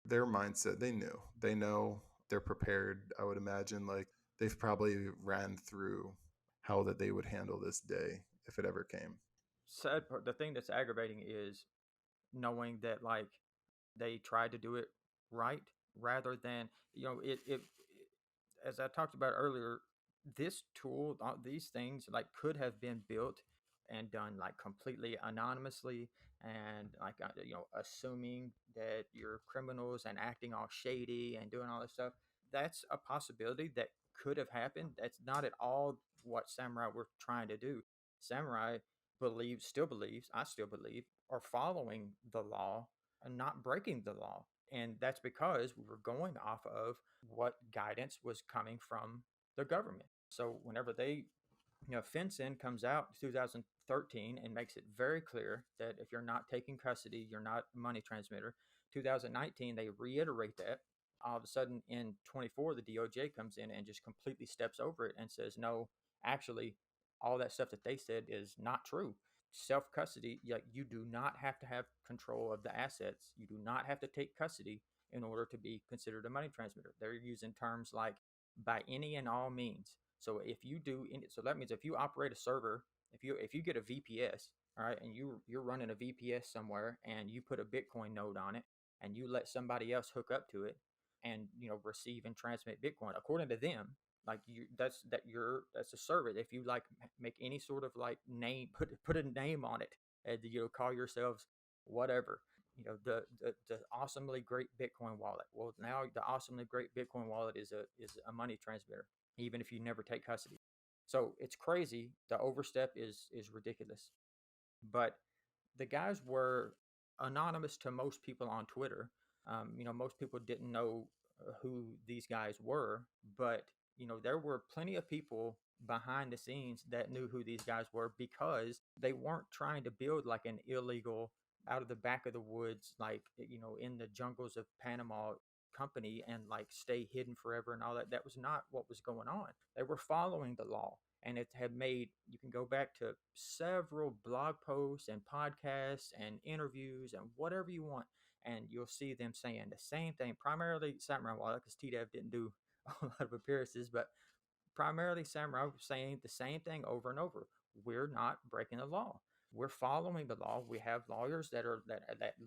Their mindset, they know, they're prepared. I would imagine, like, they've probably ran through how that they would handle this day if it ever came. Sad part, the thing that's aggravating is knowing that, like, they tried to do it right rather than, you know, as I talked about earlier, this tool, these things, like, could have been built and done, like, completely anonymously, and, like, you know, assuming that you're criminals and acting all shady and doing all this stuff. That's a possibility that could have happened. That's not at all what Samourai were trying to do. Samourai still believes, I still believe, are following the law and not breaking the law. And that's because we were going off of what guidance was coming from the government. So whenever they, you know, FinCEN comes out in 2013 and makes it very clear that if you're not taking custody, you're not a money transmitter. 2019, they reiterate that. All of a sudden in 24, the DOJ comes in and just completely steps over it and says, no, actually, all that stuff that they said is not true. Self custody, you do not have to have control of the assets. You do not have to take custody in order to be considered a money transmitter. They're using terms like by any and all means. So if you do, so that means if you operate a server, if you get a VPS, all right, and you're running a VPS somewhere and you put a Bitcoin node on it and you let somebody else hook up to it and, you know, receive and transmit Bitcoin, according to them, like, that's a server. If you, like, make any sort of, like, name, put a name on it, and, you know, call yourselves whatever, you know, the awesomely great Bitcoin wallet. Well, now the awesomely great Bitcoin wallet is a money transmitter, even if you never take custody. So it's crazy. The overstep is ridiculous. But the guys were anonymous to most people on Twitter. You know, most people didn't know who these guys were, but, you know, there were plenty of people behind the scenes that knew who these guys were, because they weren't trying to build like an illegal, out of the back of the woods, like, you know, in the jungles of Panama company and, like, stay hidden forever and all that. That was not what was going on. They were following the law. And it had made, you can go back to several blog posts and podcasts and interviews and whatever you want, and you'll see them saying the same thing. Primarily Samourai, well, because TDev didn't do a lot of appearances, but primarily Samourai was saying the same thing over and over. We're not breaking the law. We're following the law. We have lawyers that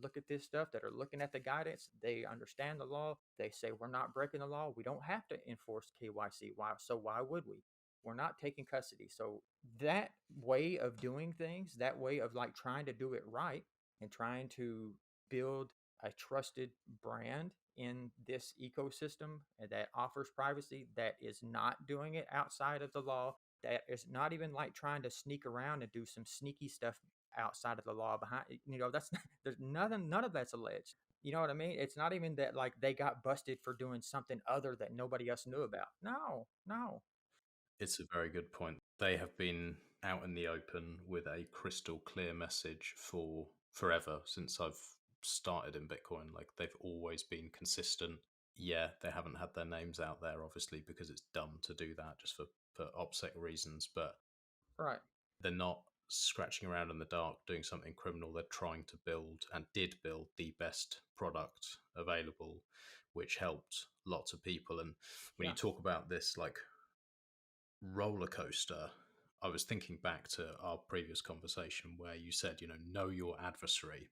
look at this stuff, that are looking at the guidance. They understand the law. They say we're not breaking the law. We don't have to enforce KYC. Why would we? We're not taking custody. So that way of doing things, that way of, like, trying to do it right and trying to build a trusted brand in this ecosystem that offers privacy, that is not doing it outside of the law, that is not even, like, trying to sneak around and do some sneaky stuff outside of the law behind, you know, that's there's none of that's alleged. You know what I mean? It's not even that, like, they got busted for doing something other that nobody else knew about. No. It's a very good point. They have been out in the open with a crystal clear message for forever since I've started in Bitcoin. Like, they've always been consistent. Yeah, they haven't had their names out there, obviously, because it's dumb to do that just for OPSEC reasons, but Right. they're not scratching around in the dark doing something criminal. They're trying to build and did build the best product available, which helped lots of people. And when Yeah. you talk about this, like, roller coaster, I was thinking back to our previous conversation where you said, know your adversary.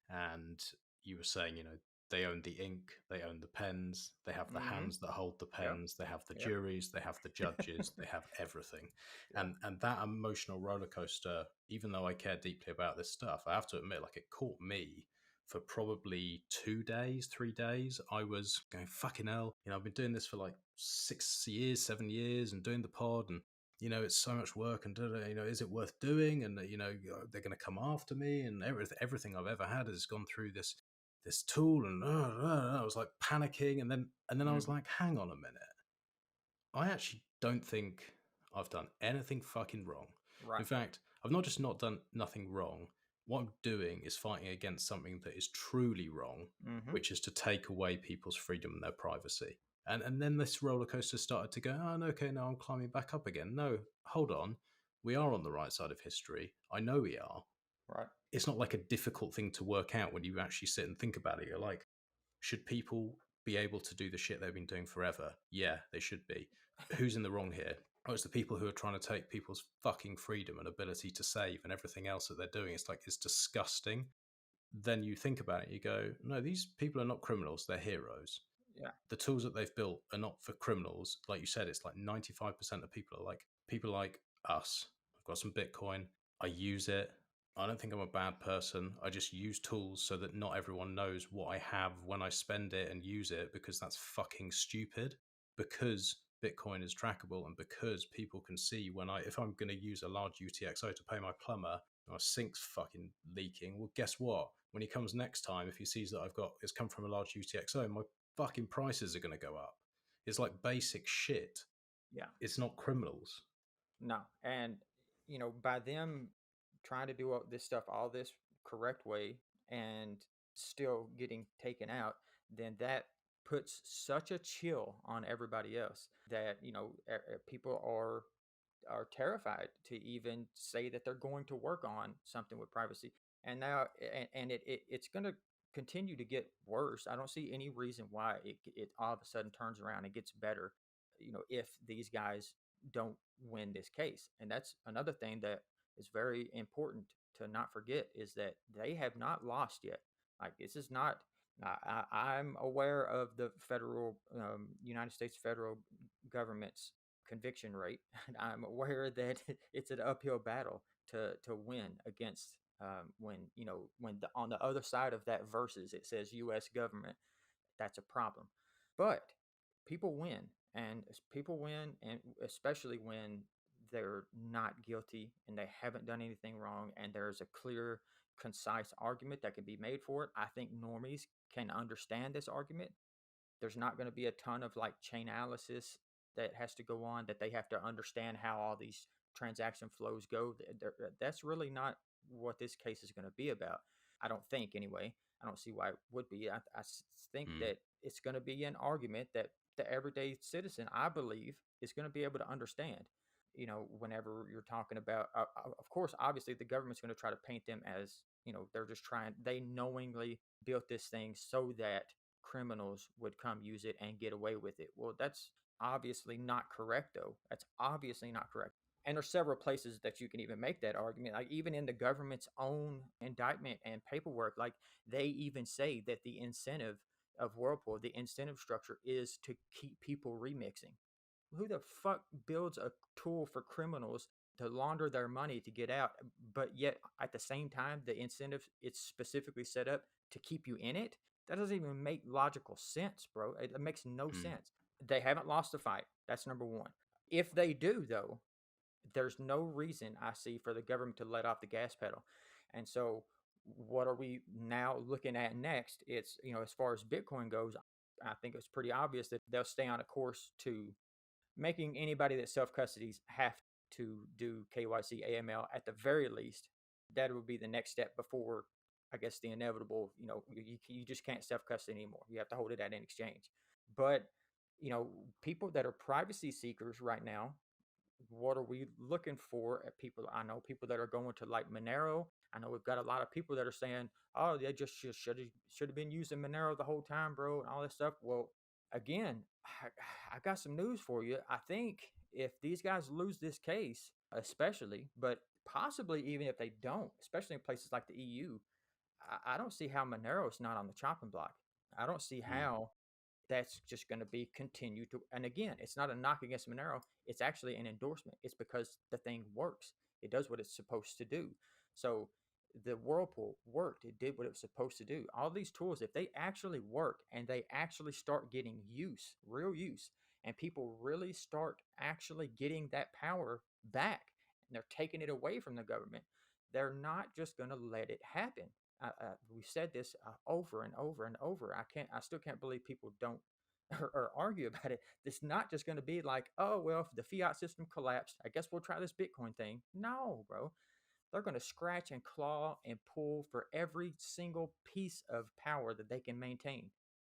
And you were saying, they own the ink, they own the pens, they have the Mm-hmm. hands that hold the Yep. pens, they have the Yep. juries, they have the judges, they have everything. Yep. And that emotional roller coaster, even though I care deeply about this stuff, I have to admit, like, it caught me for probably 2 days, 3 days. I was going, fucking hell, I've been doing this for like 6 years, 7 years, and doing the pod, and it's so much work, and is it worth doing? And they're going to come after me, and everything I've ever had has gone through this tool, and I was like panicking, and then I was like, hang on a minute, I actually don't think I've done anything fucking wrong. Right. In fact, I've not just not done nothing wrong. What I'm doing is fighting against something that is truly wrong, which is to take away people's freedom and their privacy. And then this roller coaster started to go, oh, no, okay, now I'm climbing back up again. No, hold on. We are on the right side of history. I know we are. Right. It's not like a difficult thing to work out when you actually sit and think about it. You're like, should people be able to do the shit they've been doing forever? Yeah, they should be. Who's in the wrong here? Oh, it's the people who are trying to take people's fucking freedom and ability to save and everything else that they're doing. It's like, it's disgusting. Then you think about it, you go, no, these people are not criminals, they're heroes. Yeah. The tools that they've built are not for criminals. Like you said, it's like 95% of people are like people like us. I've got some Bitcoin. I use it. I don't think I'm a bad person. I just use tools so that not everyone knows what I have when I spend it and use it, because that's fucking stupid. Because Bitcoin is trackable, and because people can see if I'm going to use a large UTXO to pay my plumber, my sink's fucking leaking. Well, guess what? When he comes next time, if he sees that it's come from a large UTXO, my fucking prices are going to go up. It's like basic shit. Yeah. It's not criminals. No. And, by them trying to do all this correct way and still getting taken out, then that puts such a chill on everybody else that, people are terrified to even say that they're going to work on something with privacy. And now, it's going to continue to get worse. I don't see any reason why it all of a sudden turns around and gets better, if these guys don't win this case. And that's another thing that is very important to not forget, is that they have not lost yet. Like, this is not, I'm aware of the federal, United States federal government's conviction rate. And I'm aware that it's an uphill battle to win against, when on the other side of that versus it says U.S. government. That's a problem. But people win, and especially when they're not guilty and they haven't done anything wrong, and there's a clear, concise argument that can be made for it. I think normies can understand this argument. There's not going to be a ton of like chain analysis that has to go on, that they have to understand how all these transaction flows go. That's really not what this case is going to be about. I don't think, anyway. I don't see why it would be. I think that it's going to be an argument that the everyday citizen, I believe, is going to be able to understand. Whenever you're talking about, of course, obviously, the government's going to try to paint them as, they're just they knowingly built this thing so that criminals would come use it and get away with it. Well, that's obviously not correct, though. That's obviously not correct. And there's several places that you can even make that argument. Like, even in the government's own indictment and paperwork, like, they even say that the incentive of Whirlpool, the incentive structure, is to keep people remixing. Who the fuck builds a tool for criminals to launder their money to get out, but yet at the same time, the incentive, it's specifically set up to keep you in it? That doesn't even make logical sense, bro. It makes no sense. They haven't lost the fight. That's number one. If they do, though, there's no reason I see for the government to let off the gas pedal. And so what are we now looking at next? It's, as far as Bitcoin goes, I think it's pretty obvious that they'll stay on a course to making anybody that self-custodies have to do KYC AML at the very least. That would be the next step before, I guess, the inevitable, you just can't self-custody anymore. You have to hold it at an exchange. But, people that are privacy seekers right now, what are we looking for at people? I know people that are going to like Monero. I know we've got a lot of people that are saying, oh, they just should have been using Monero the whole time, bro, and all this stuff. Well, again, I got some news for you. I think if these guys lose this case, especially, but possibly even if they don't, especially in places like the EU, I don't see how Monero is not on the chopping block. I don't see how that's just going to be continued to. And again, it's not a knock against Monero. It's actually an endorsement. It's because the thing works. It does what it's supposed to do. So the Whirlpool worked. It did what it was supposed to do. All these tools, if they actually work and they actually start getting use, real use, and people really start actually getting that power back, and they're taking it away from the government, they're not just going to let it happen. We've said this over and over and over. I still can't believe people don't or argue about it. It's not just going to be like, oh, well, if the fiat system collapsed, I guess we'll try this Bitcoin thing. No, bro. They're going to scratch and claw and pull for every single piece of power that they can maintain.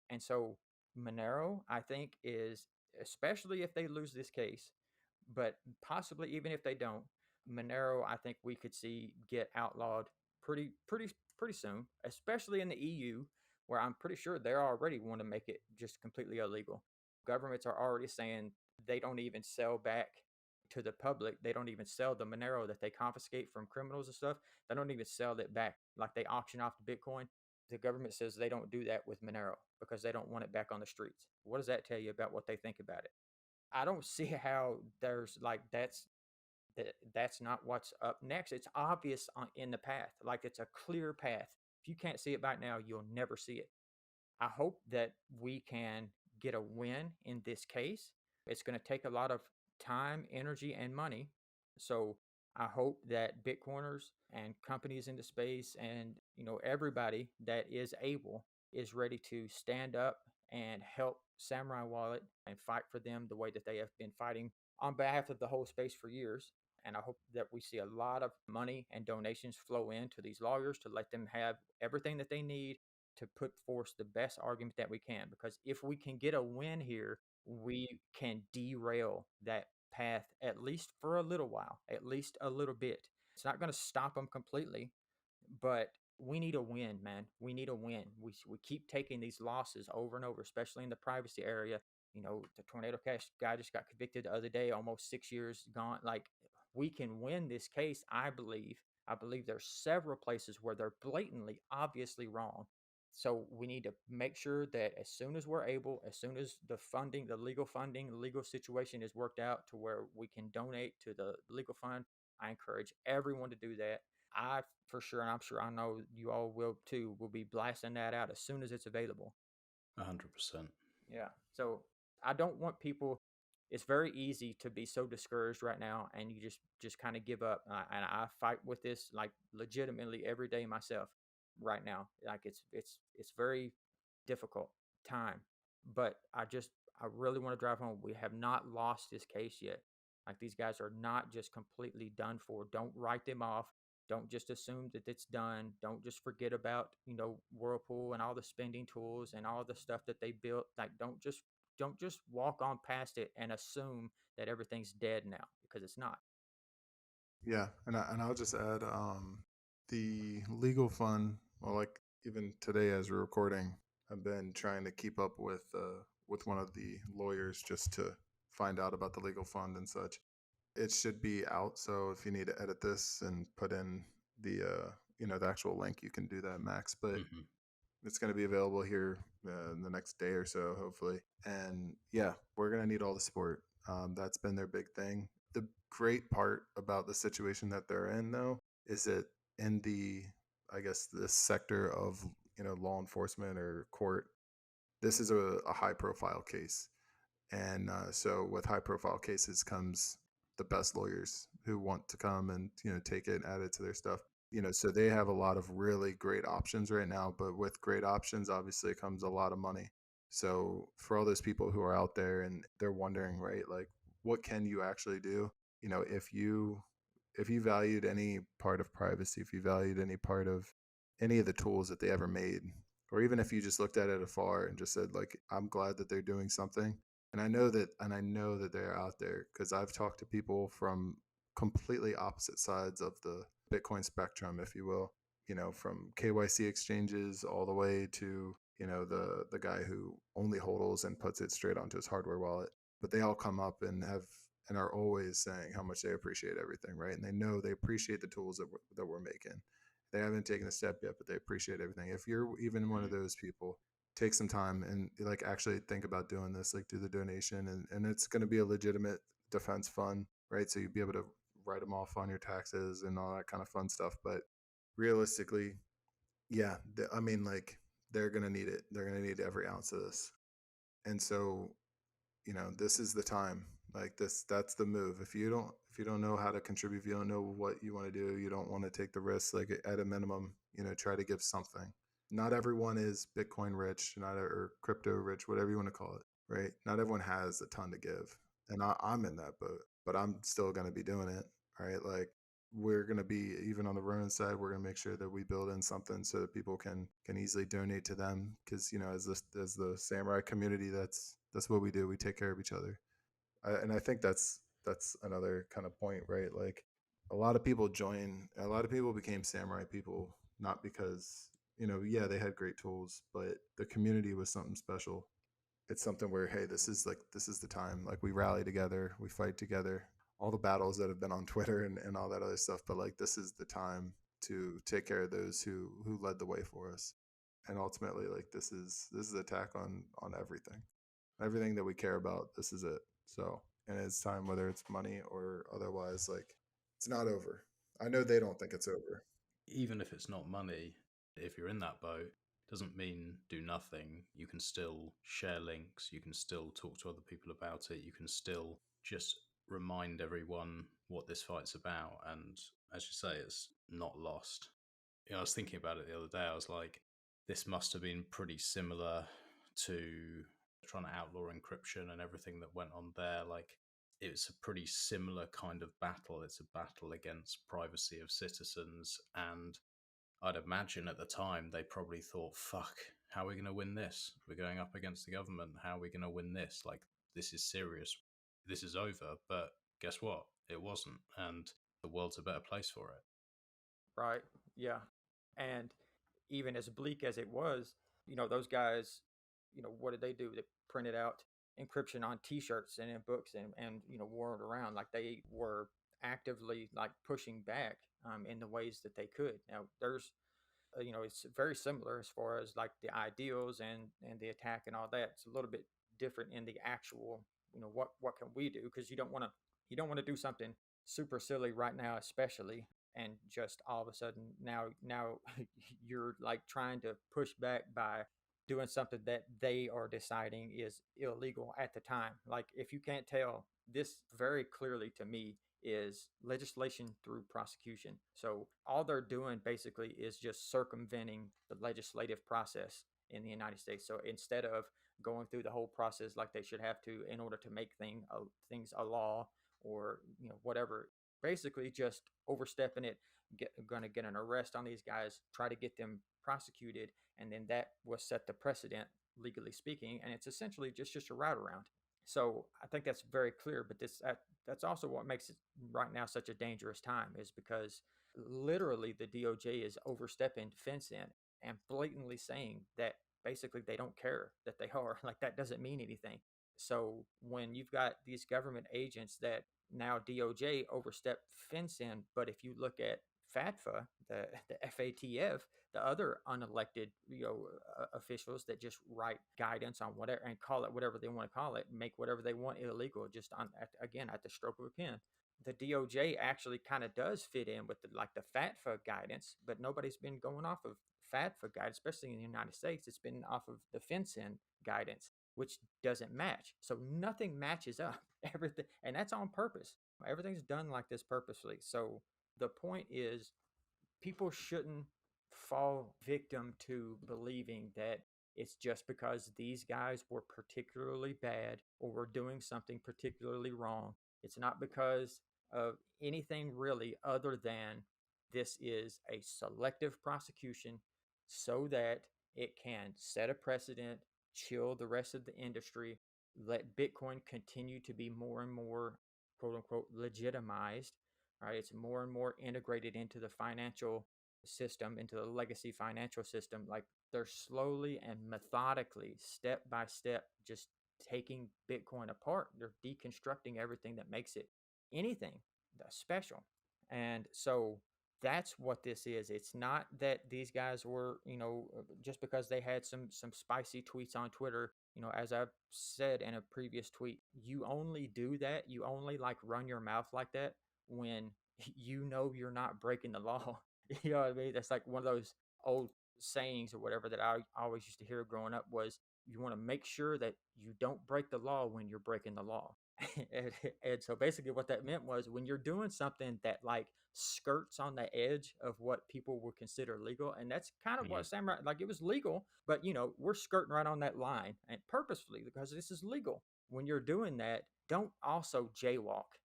And so Monero, I think, is, especially if they lose this case, but possibly even if they don't, Monero, I think we could see get outlawed pretty soon, especially in the EU, where I'm pretty sure they already want to make it just completely illegal. Governments are already saying they don't even sell back to the public. They don't even sell the Monero that they confiscate from criminals and stuff. They don't even sell it back. Like they auction off the Bitcoin. The government says they don't do that with Monero because they don't want it back on the streets. What does that tell you about what they think about it? I don't see how there's like that's not what's up next. It's obvious in the path. Like it's a clear path. If you can't see it right now, you'll never see it. I hope that we can get a win in this case. It's going to take a lot of time, energy, and money. So I hope that Bitcoiners and companies in the space and everybody that is able is ready to stand up and help Samurai Wallet and fight for them the way that they have been fighting on behalf of the whole space for years. And I hope that we see a lot of money and donations flow in to these lawyers to let them have everything that they need to put forth the best argument that we can. Because if we can get a win here, we can derail that path, at least for a little while, at least a little bit. It's not going to stop them completely, but we need a win, man. We need a win. We keep taking these losses over and over, especially in the privacy area. The Tornado Cash guy just got convicted the other day, almost 6 years gone. Like, we can win this case, I believe. I believe there's several places where they're blatantly, obviously wrong. So we need to make sure that as soon as we're able, as soon as the legal situation is worked out to where we can donate to the legal fund, I encourage everyone to do that. I, for sure, and I'm sure I know you all will too, will be blasting that out as soon as it's available. 100%. Yeah. So I don't want people, it's very easy to be so discouraged right now and you just kind of give up. And I fight with this like legitimately every day myself right now. Like it's very difficult time, but I really want to drive home. We have not lost this case yet. Like these guys are not just completely done for. Don't write them off. Don't just assume that it's done. Don't just forget about, Whirlpool and all the spending tools and all the stuff that they built. Like don't just walk on past it and assume that everything's dead now, because it's not. Yeah, and I'll just add the legal fund. Well, like even today as we're recording, I've been trying to keep up with one of the lawyers just to find out about the legal fund and such. It should be out, so if you need to edit this and put in the the actual link, you can do that, Max. But it's going to be available here in the next day or so, hopefully. And yeah, we're going to need all the support. That's been their big thing. The great part about the situation that they're in, though, is that in this sector of law enforcement or court, this is a high profile case. And so with high profile cases comes the best lawyers who want to come and take it and add it to their stuff. So they have a lot of really great options right now, but with great options obviously comes a lot of money. So for all those people who are out there and they're wondering, right, like what can you actually do? You know, if you valued any part of privacy, if you valued any part of any of the tools that they ever made, or even if you just looked at it afar and just said, like, I'm glad that they're doing something. And I know that they're out there because I've talked to people from completely opposite sides of the Bitcoin spectrum, if you will, you know, from KYC exchanges all the way to, you know, the guy who only hodls and puts it straight onto his hardware wallet. But they all come up and are always saying how much they appreciate everything, right? And they know they appreciate the tools that we're making. They haven't taken a step yet, but they appreciate everything. If you're even one of those people, take some time and like actually think about doing this, like do the donation, and it's going to be a legitimate defense fund, right? So you'd be able to write them off on your taxes and all that kind of fun stuff. But realistically, yeah, I mean, like, they're going to need it. They're going to need every ounce of this. And so, you know, this is the time. Like that's the move. If you don't know how to contribute, if you don't know what you want to do, you don't want to take the risk, like at a minimum, you know, try to give something. Not everyone is Bitcoin rich, or crypto rich, whatever you want to call it, right? Not everyone has a ton to give. And I'm in that boat, but I'm still going to be doing it, right? Like, we're going to be, even on the Ronin side, we're going to make sure that we build in something so that people can easily donate to them. Because, you know, as the Samourai community, that's what we do. We take care of each other. And I think that's another kind of point, right? Like, a lot of people became Samourai people, not because, you know, yeah, they had great tools, but the community was something special. It's something where, hey, this is the time. Like, we rally together, we fight together. All the battles that have been on Twitter and all that other stuff, but like, this is the time to take care of those who led the way for us. And ultimately, like, this is the attack on everything that we care about. This is it. So, and it's time, whether it's money or otherwise. Like, it's not over. I know they don't think it's over. Even if it's not money, if you're in that boat, doesn't mean do nothing. You can still share links. You can still talk to other people about it. You can still just remind everyone what this fight's about. And as you say, it's not lost. You know, I was thinking about it the other day. I was like, this must have been pretty similar to trying to outlaw encryption and everything that went on there. Like, it's a pretty similar kind of battle. It's a battle against privacy of citizens. And I'd imagine at the time they probably thought, fuck, how are we going to win this? We're going up against the government. How are we going to win this? Like, this is serious. This is over. But guess what? It wasn't. And the world's a better place for it. Right. Yeah. And even as bleak as it was, you know, those guys, you know, what did they do? They printed out encryption on T-shirts and in books and you know, wore it around. Like, they were actively, like, pushing back in the ways that they could. Now, there's, you know, it's very similar as far as like the ideals and the attack and all that. It's a little bit different in the actual, you know, what can we do? Because you don't want to do something super silly right now, especially, and just all of a sudden now you're like trying to push back by doing something that they are deciding is illegal at the time. Like, if you can't tell, this very clearly to me is legislation through prosecution. So all they're doing basically is just circumventing the legislative process in the United States. So instead of going through the whole process like they should have to in order to make things a law, or, you know, whatever, basically just overstepping it, going to get an arrest on these guys, try to get them prosecuted, and then that will set the precedent, legally speaking, and it's essentially just a route around. So I think that's very clear, but that's also what makes it right now such a dangerous time, is because literally the DOJ is overstepping fence in and blatantly saying that basically they don't care that they are. Like, that doesn't mean anything. So when you've got these government agents that now DOJ overstep fence in, but if you look at FATFA, the FATF, the other unelected, you know, officials that just write guidance on whatever and call it whatever they want to call it, make whatever they want illegal, just again at the stroke of a pen. The DOJ actually kind of does fit in with the FATFA guidance, but nobody's been going off of FATFA guidance, especially in the United States. It's been off of the fence-in guidance, which doesn't match. So nothing matches up. Everything, and that's on purpose. Everything's done like this purposely. So the point is, people shouldn't fall victim to believing that It's just because these guys were particularly bad or were doing something particularly wrong. It's not because of anything really other than this is a selective prosecution so that it can set a precedent, chill the rest of the industry, let Bitcoin continue to be more and more quote unquote legitimized, right? It's more and more integrated into the financial system, into the legacy financial system. Like they're slowly and methodically, step by step, just taking Bitcoin apart. They're deconstructing everything that makes it anything that's special. And so that's what this is. It's not that these guys were, just because they had some spicy tweets on Twitter, as I've said in a previous tweet, you only do that, you only like run your mouth like that when you're not breaking the law. You know what I mean? That's like one of those old sayings or whatever that I always used to hear growing up was you want to make sure that you don't break the law when you're breaking the law. And so basically what that meant was when you're doing something that like skirts on the edge of what people would consider legal, and that's kind of what Samurai, like it was legal, but we're skirting right on that line and purposefully because this is legal. When you're doing that, don't also jaywalk.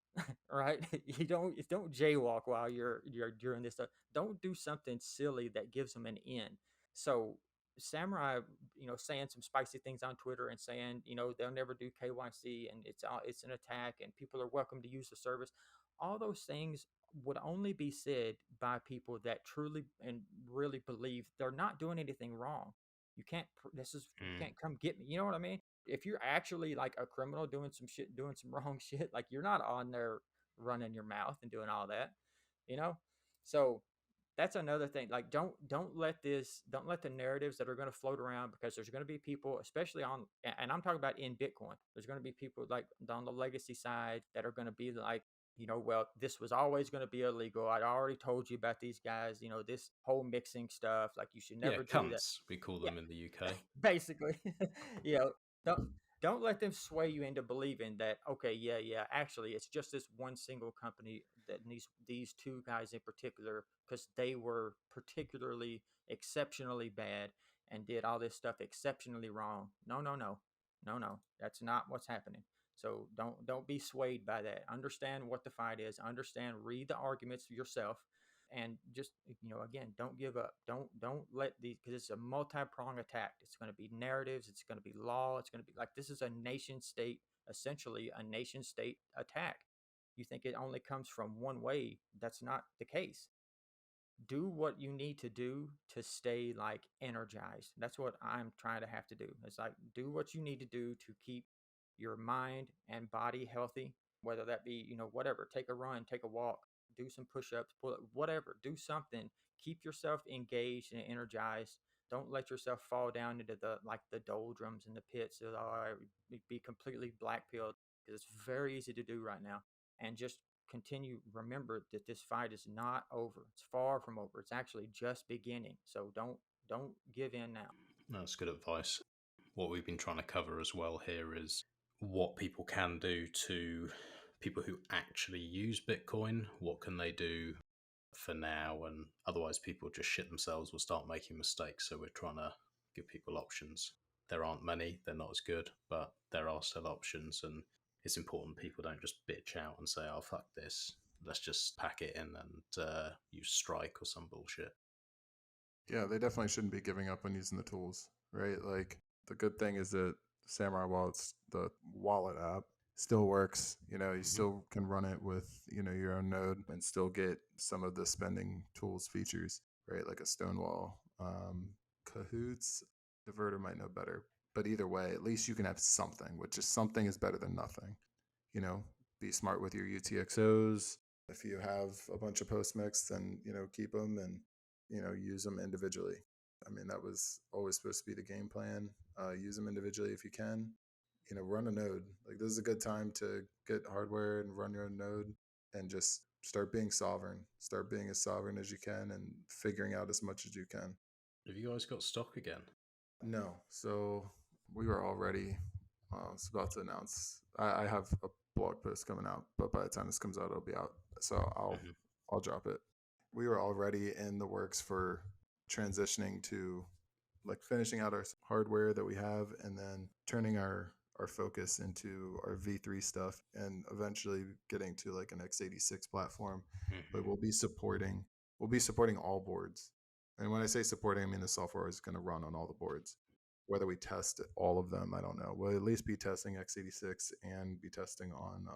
Right? You don't jaywalk while you're doing this stuff. Don't do something silly that gives them an in. So Samurai, saying some spicy things on Twitter and saying, they'll never do KYC and it's an attack and people are welcome to use the service. All those things would only be said by people that truly and really believe they're not doing anything wrong. You can't. You can't come get me. You know what I mean? If you're actually like a criminal doing some shit, doing some wrong shit, like you're not on there running your mouth and doing all that, you know. So that's another thing. Like don't let the narratives that are going to float around, because there's going to be people, especially on, and I'm talking about in Bitcoin, there's going to be people like on the legacy side that are going to be like, well, this was always going to be illegal. I'd already told you about these guys, this whole mixing stuff, like you should never do that. Cunts, we call them in the UK. Basically. don't don't let them sway you into believing that, okay, yeah, actually it's just this one single company that these two guys in particular, because they were particularly exceptionally bad and did all this stuff exceptionally wrong. No, that's not what's happening. So don't be swayed by that. Understand what the fight is. Understand, read the arguments yourself, and just again, don't give up. Don't let these, because it's a multi-pronged attack. It's going to be narratives, it's going to be law, it's going to be like, this is a nation state, essentially a nation state attack. You think it only comes from one way? That's not the case. Do what you need to do to stay like energized. That's what I'm trying to have to do. It's like, do what you need to do to keep your mind and body healthy, whether that be, whatever, take a run, take a walk, do some push-ups, whatever, do something. Keep yourself engaged and energized. Don't let yourself fall down into the doldrums and the pits of, be completely black pilled, because it's very easy to do right now. And just continue. Remember that this fight is not over. It's far from over. It's actually just beginning. So don't give in now. That's good advice. What we've been trying to cover as well here is what people can do to people who actually use Bitcoin. What can they do for now? And otherwise people just shit themselves, will start making mistakes. So we're trying to give people options. There aren't many, they're not as good, but there are still options. And it's important people don't just bitch out and say, oh, fuck this, let's just pack it in and use Strike or some bullshit. Yeah, they definitely shouldn't be giving up on using the tools, right? Like, the good thing is that Samourai Wallet's, the wallet app, still works. You still can run it with, your own node and still get some of the spending tools features, right? Like a Stonewall. Cahoots, Diverter might know better. But either way, at least you can have something, which is something is better than nothing. Be smart with your UTXOs. If you have a bunch of post-mix, then, keep them and, use them individually. I mean, that was always supposed to be the game plan. Use them individually if you can. Run a node. Like, this is a good time to get hardware and run your own node and just start being sovereign. Start being as sovereign as you can and figuring out as much as you can. Have you guys got stock again? No. So we were already, I was about to announce, I have a blog post coming out, but by the time this comes out, it'll be out. So I'll drop it. We were already in the works for transitioning to like finishing out our hardware that we have, and then turning our focus into our V3 stuff, and eventually getting to like an x86 platform. But we'll be supporting all boards. And when I say supporting, I mean the software is going to run on all the boards. Whether we test all of them, I don't know. We'll at least be testing x86 and be testing on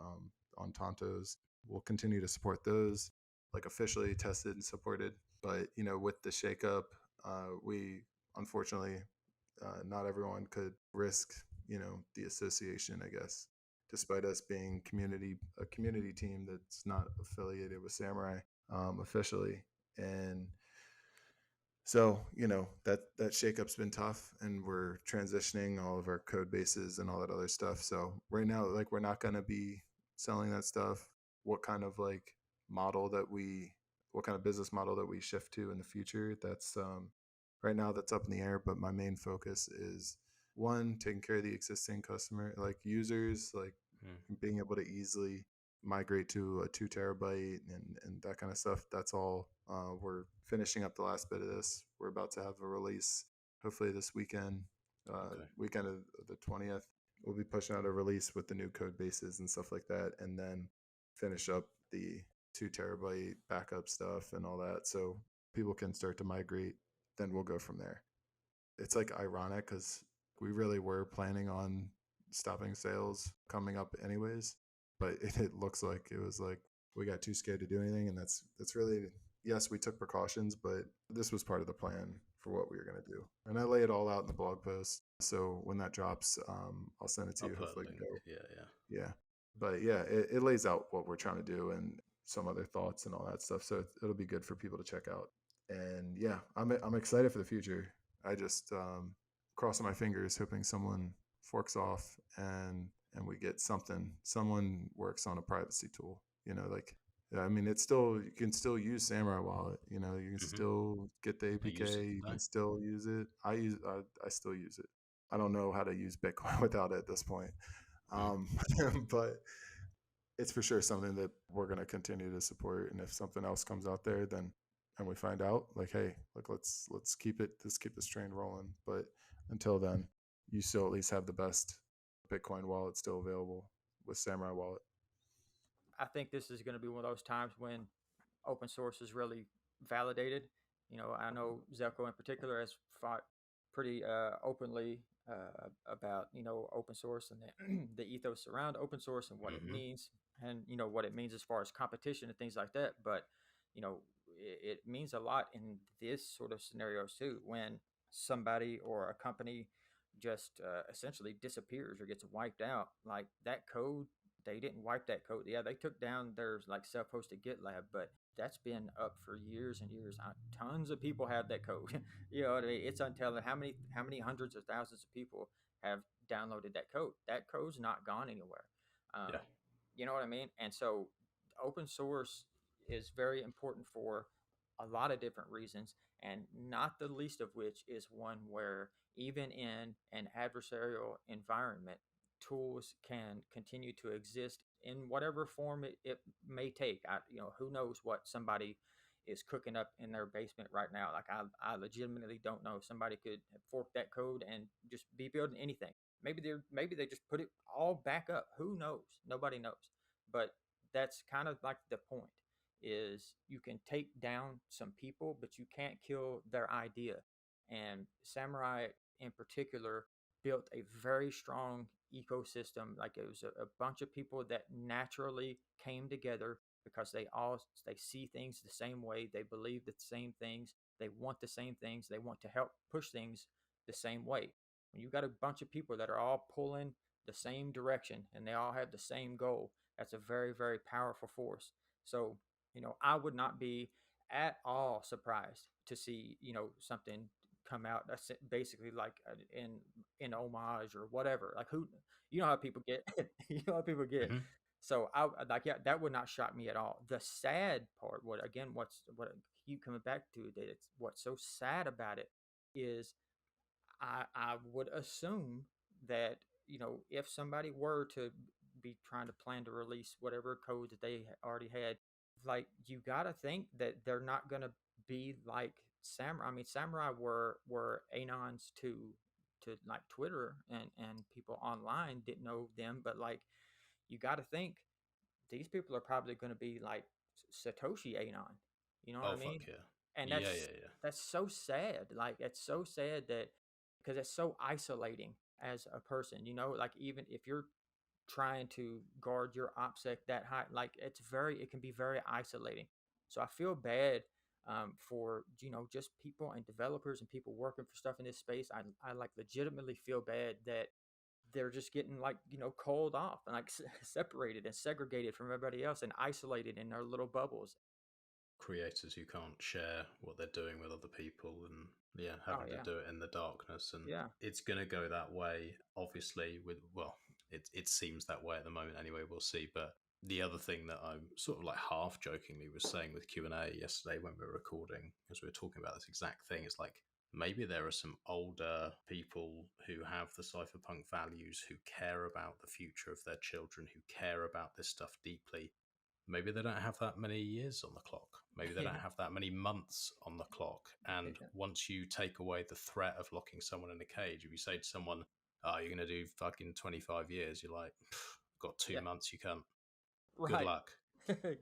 Tontos. We'll continue to support those, like officially tested and supported. But with the shakeup, we unfortunately not everyone could risk the association, I guess, despite us being a community team that's not affiliated with Samourai officially. And so that shakeup's been tough, and we're transitioning all of our code bases and all that other stuff. So right now, like, we're not going to be selling that stuff. What kind of business model that we shift to in the future, that's right now that's up in the air. But my main focus is, one, taking care of the existing customer, like users, like being able to easily migrate to a 2 terabyte and that kind of stuff. That's all. We're finishing up the last bit of this. We're about to have a release hopefully this weekend, weekend of the 20th. We'll be pushing out a release with the new code bases and stuff like that, and then finish up the 2 terabyte backup stuff and all that, so people can start to migrate. Then we'll go from there. It's like ironic because we really were planning on stopping sales coming up anyways, but it looks like it was like we got too scared to do anything. And that's really, yes, we took precautions, but this was part of the plan for what we were going to do. And I lay it all out in the blog post, so when that drops, I'll send it to you. Hopefully yeah But yeah, it lays out what we're trying to do and some other thoughts and all that stuff, so it'll be good for people to check out. And yeah, I'm excited for the future. I just crossing my fingers, hoping someone forks off and we get something. Someone works on a privacy tool. I mean, you can still use Samourai Wallet. You can still get the APK. You can still use it. I still use it. I don't know how to use Bitcoin without it at this point. But it's for sure something that we're going to continue to support. And if something else comes out there, then and we find out, like, hey, like let's keep this train rolling. But until then, you still at least have the best Bitcoin wallet still available with Samourai Wallet. I think this is going to be one of those times when open source is really validated. I know Zelko in particular has fought pretty openly about open source and the ethos around open source and what it means, and what it means as far as competition and things like that. But it means a lot in this sort of scenarios too, when somebody or a company just essentially disappears or gets wiped out. Like that code, they didn't wipe that code. Yeah, they took down their like self-hosted GitLab, but that's been up for years and years. Tons of people have that code. You know what I mean? It's untelling how many hundreds of thousands of people have downloaded that code. That code's not gone anywhere. You know what I mean? And so open source is very important for a lot of different reasons, and not the least of which is one where even in an adversarial environment, tools can continue to exist in whatever form it may take. Who knows what somebody is cooking up in their basement right now. Like I legitimately don't know. Somebody could fork that code and just be building anything. Maybe they just put it all back up. Who knows? Nobody knows. But that's kind of like the point, is you can take down some people, but you can't kill their idea. And Samourai in particular built a very strong ecosystem. Like it was a bunch of people that naturally came together because they see things the same way. They believe the same things. They want the same things. They want to help push things the same way. When you got a bunch of people that are all pulling the same direction and they all have the same goal, that's a very, very powerful force. So, I would not be at all surprised to see, something come out that's basically like in homage or whatever. Like how people get, So that would not shock me at all. The sad part, what I keep coming back to, that it's what's so sad about it is I would assume that, if somebody were to be trying to plan to release whatever code that they already had, like, you got to think that they're not going to be like Samurai were anons to like Twitter, and people online didn't know them, but like you got to think these people are probably going to be like Satoshi anon. You know what Oh I mean? fuck yeah. And Yeah, yeah, yeah. that's so sad. Like it's so sad that because it's so isolating as a person. You know, like even if you're trying to guard your OPSEC that high, like it can be very isolating. So I feel bad for just people and developers and people working for stuff in this space. I like legitimately feel bad that they're just getting like cold off and like separated and segregated from everybody else and isolated in their little bubbles. Creators who can't share what they're doing with other people, and yeah, Oh having to yeah, do it in the darkness. And yeah, it's going to go that way, obviously, with, well, it seems that way at the moment anyway, we'll see. But the other thing that I'm sort of like half jokingly was saying with Q&A yesterday when we were recording, as we were talking about this exact thing, is like, maybe there are some older people who have the cypherpunk values, who care about the future of their children, who care about this stuff deeply. Maybe they don't have that many years on the clock. Maybe they don't have that many months on the clock. And yeah, once you take away the threat of locking someone in a cage, if you say to someone, "Oh, you're going to do fucking 25 years," you're like, "Got 2 months, you can't. Good right. luck."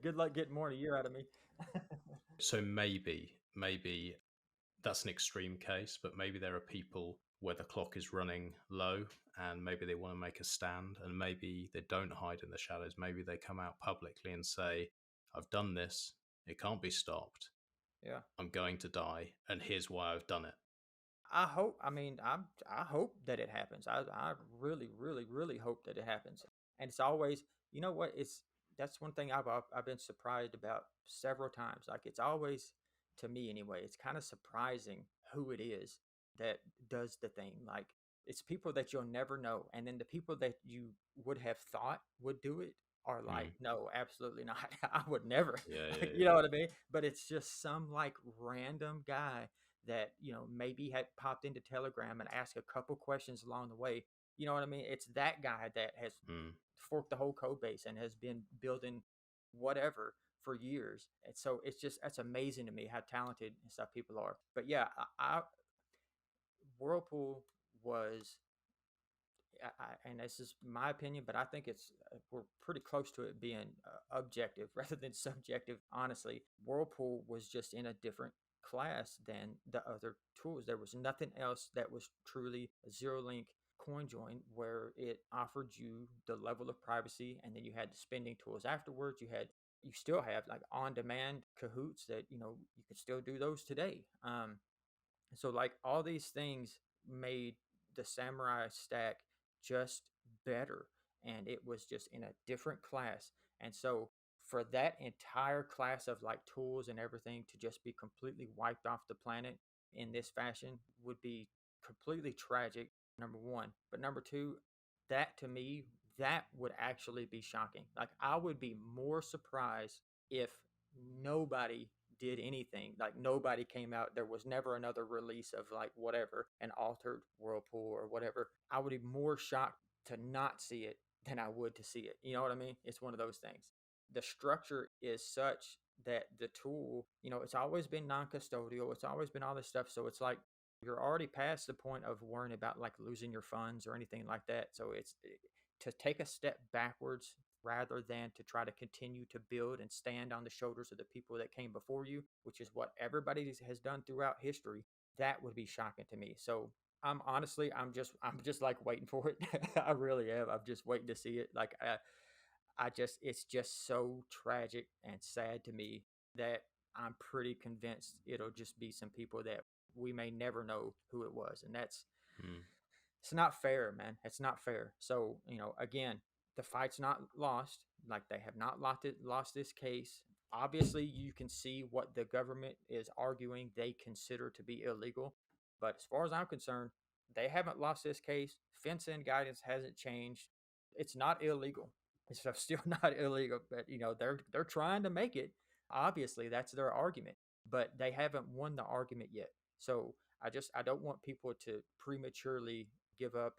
Good luck getting more than a year out of me. So maybe that's an extreme case, but maybe there are people where the clock is running low and maybe they want to make a stand, and maybe they don't hide in the shadows. Maybe they come out publicly and say, "I've done this. It can't be stopped. Yeah. I'm going to die, and here's why I've done it." I hope. I mean, I hope that it happens. I really, really, really hope that it happens. And it's always, you know what? That's one thing I've been surprised about several times. Like it's always, to me anyway, it's kind of surprising who it is that does the thing. Like it's people that you'll never know, and then the people that you would have thought would do it are like, Mm. no, absolutely not. I would never. Yeah, Like, yeah, you yeah. know what I mean? But it's just some like random guy that maybe had popped into Telegram and asked a couple questions along the way. You know what I mean? It's that guy that has Mm. forked the whole code base and has been building whatever for years. And so that's amazing to me how talented and stuff people are. But yeah, Whirlpool was and this is my opinion, but I think we're pretty close to it being objective rather than subjective. Honestly, Whirlpool was just in a different class than the other tools. There was nothing else that was truly a zero link coin join where it offered you the level of privacy, and then you had the spending tools afterwards. You still have like on demand cahoots that you can still do those today. So like all these things made the Samurai stack just better, and it was just in a different class. And so for that entire class of like tools and everything to just be completely wiped off the planet in this fashion would be completely tragic, number one. But number two, that to me, that would actually be shocking. Like I would be more surprised if nobody did anything. Like nobody came out. There was never another release of like whatever, an altered Whirlpool or whatever. I would be more shocked to not see it than I would to see it. You know what I mean? It's one of those things. The structure is such that the tool, it's always been non-custodial. It's always been all this stuff. So it's like you're already past the point of worrying about like losing your funds or anything like that. So it's to take a step backwards rather than to try to continue to build and stand on the shoulders of the people that came before you, which is what everybody has done throughout history. That would be shocking to me. So I'm just like waiting for it. I really am. I'm just waiting to see it. Like it's just so tragic and sad to me that I'm pretty convinced it'll just be some people that we may never know who it was. And Mm. it's not fair, man. It's not fair. So, again, the fight's not lost. Like they have not lost this case. Obviously, you can see what the government is arguing they consider to be illegal. But as far as I'm concerned, they haven't lost this case. Fence and guidance hasn't changed. It's not illegal. It's still not illegal, but they're trying to make it. Obviously, that's their argument, but they haven't won the argument yet. So I don't want people to prematurely give up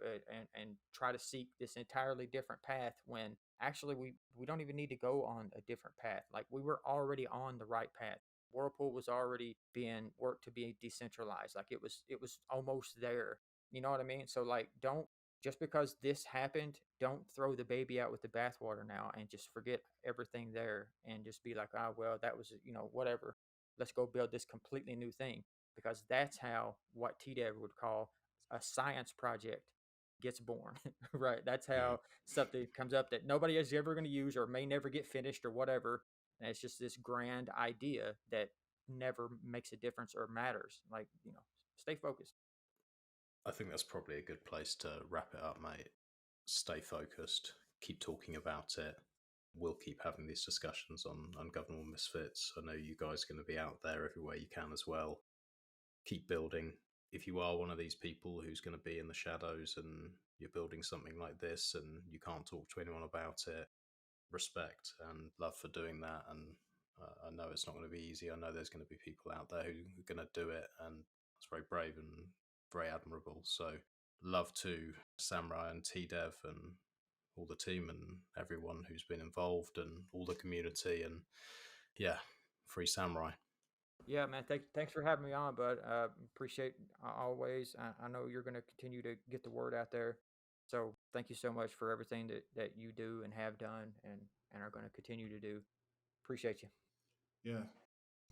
and try to seek this entirely different path when actually we don't even need to go on a different path. Like we were already on the right path. Whirlpool was already being worked to be decentralized. Like it was almost there. You know what I mean? So like, don't, just because this happened, don't throw the baby out with the bathwater now and just forget everything there and just be like, ah, well, that was, whatever. Let's go build this completely new thing, because that's how what TDev would call a science project gets born, right? That's how something comes up that nobody is ever going to use or may never get finished or whatever. And it's just this grand idea that never makes a difference or matters. Like, stay focused. I think that's probably a good place to wrap it up, mate. Stay focused, keep talking about it. We'll keep having these discussions on Ungovernable Misfits. I know you guys are going to be out there everywhere you can as well. Keep building. If you are one of these people who's going to be in the shadows and you're building something like this and you can't talk to anyone about it, respect and love for doing that. And I know it's not going to be easy. I know there's going to be people out there who are going to do it, and it's very brave and very admirable. So love to Samourai and TDev and all the team and everyone who's been involved and all the community. And yeah, free Samourai. Yeah, man. Thanks for having me on, bud. Appreciate always. I know you're going to continue to get the word out there. So thank you so much for everything that you do and have done and are going to continue to do. Appreciate you. Yeah.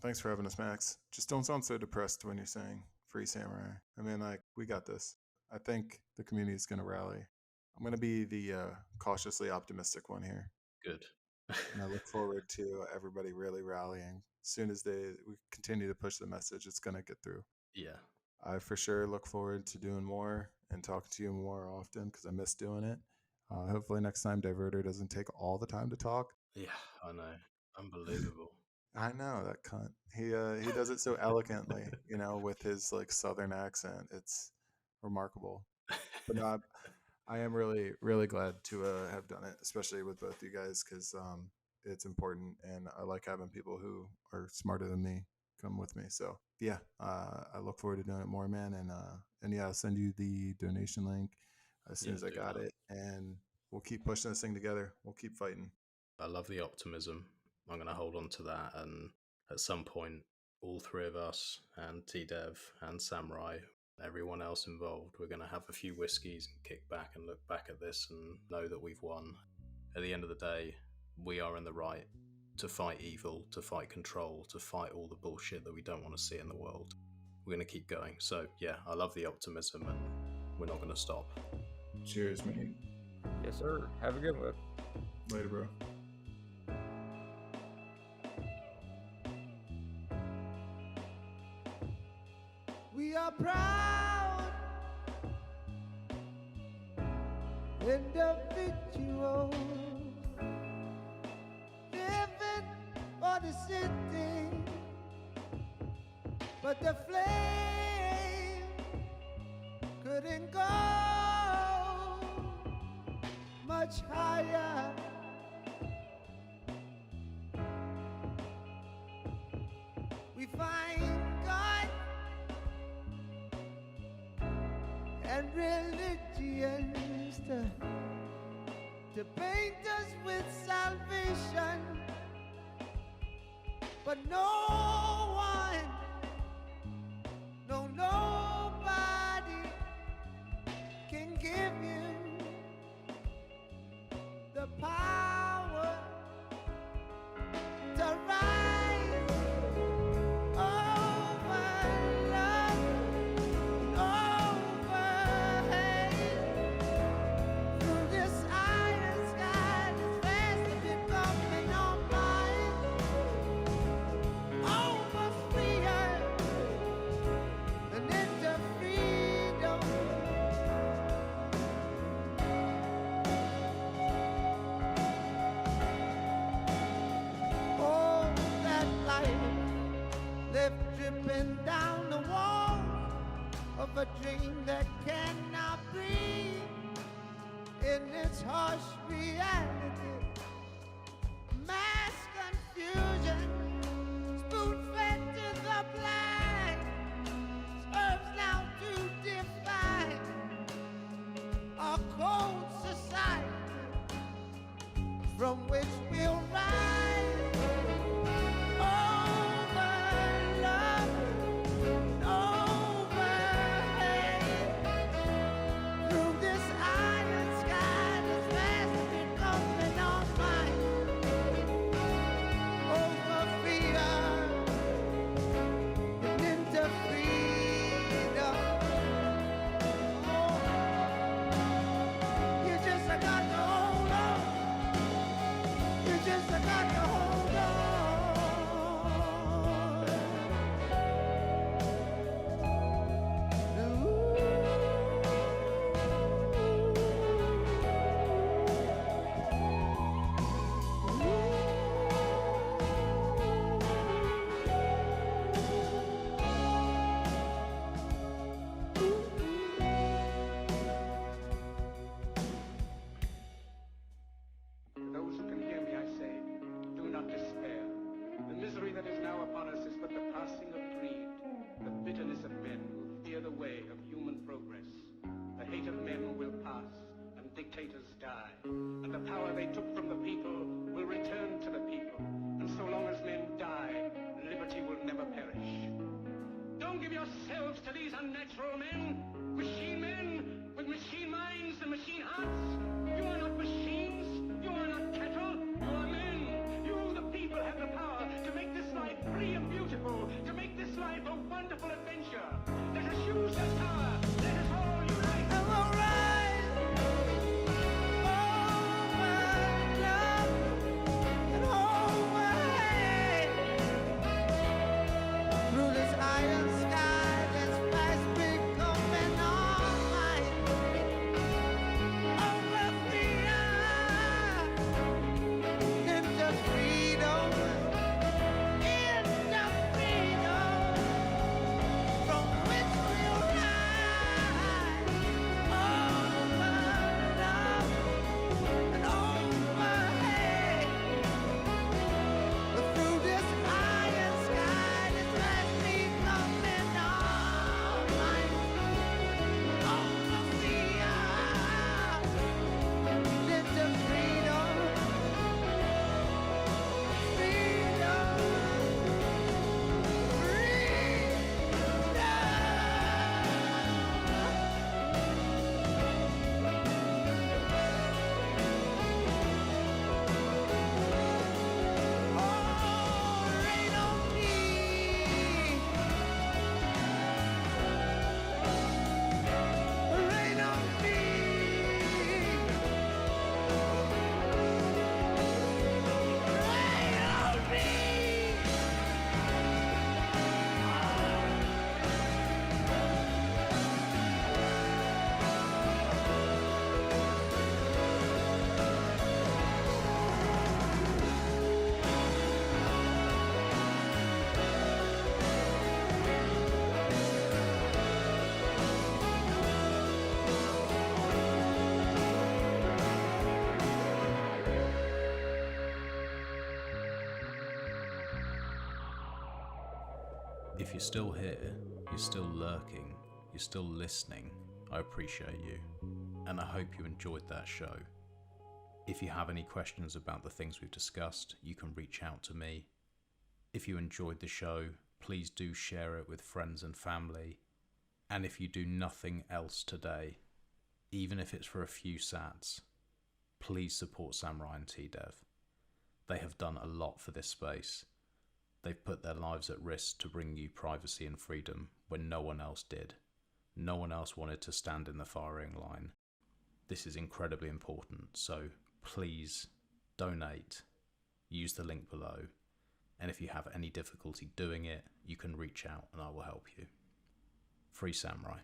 Thanks for having us, Max. Just don't sound so depressed when you're saying free Samourai. I mean, like, we got this. I think the community is going to rally. I'm going to be the cautiously optimistic one here. Good. And I look forward to everybody really rallying. As soon as we continue to push the message, it's going to get through. Yeah. I for sure look forward to doing more and talking to you more often, because I miss doing it. Hopefully next time Diverter doesn't take all the time to talk. Yeah, I know. Unbelievable. I know, that cunt. He does it so elegantly, with his like Southern accent. It's remarkable. But no, I am really, really glad to have done it, especially with both you guys, because it's important, and I like having people who are smarter than me come with me. So yeah, I look forward to doing it more, man. And yeah, I'll send you the donation link as soon as I got it, and we'll keep pushing this thing together. We'll keep fighting. I love the optimism. I'm going to hold on to that, and at some point, all three of us and TDev and Samourai, everyone else involved, we're going to have a few whiskeys and kick back and look back at this and know that we've won. At the end of the day, we are in the right to fight evil, to fight control, to fight all the bullshit that we don't want to see in the world. We're going to keep going. So yeah, I love the optimism, and we're not going to stop. Cheers, man. Yes, sir. Have a good one. Later, bro. We are proud individuals living for the city, but the flame couldn't go much higher. We find God and religions to paint us with salvation, but no one, nobody can give you the power to rise over love, over hate. Through this iron sky that's fast becoming our mind, over free earth and into freedom. Oh, that light left dripping down the wall of a dream that cannot breathe in its harsh reality. Mass confusion, spoon-fed to the blind, serves now to define our cold society from which we'll rise over way of human progress. The hate of men will pass, and dictators die. And the power they took from the people will return to the people. And so long as men die, liberty will never perish. Don't give yourselves to these unnatural men, with machine minds and machine hearts. You are not machines, you are not cattle, you are men. You, the people, have the power to make this life free and beautiful, to make this life a wonderful adventure. Let us use that power. Let us all unite. I'm alright. Oh, my love, and oh, my head. Through this iron sky, this fast becoming all mine. Over freedom, into freedom, into freedom, from which we'll rise. Over love and overhead. Through this iron sky, this fast becoming all mine. Over freedom, into freedom, If you're still here, you're still lurking, you're still listening, I appreciate you, and I hope you enjoyed that show. If you have any questions about the things we've discussed, you can reach out to me. If you enjoyed the show, please do share it with friends and family. And if you do nothing else today, even if it's for a few sats, please support Samourai and TDev. They have done a lot for this space. They've put their lives at risk to bring you privacy and freedom when no one else did. No one else wanted to stand in the firing line. This is incredibly important, so please donate, use the link below, and if you have any difficulty doing it, you can reach out and I will help you. Free Samourai.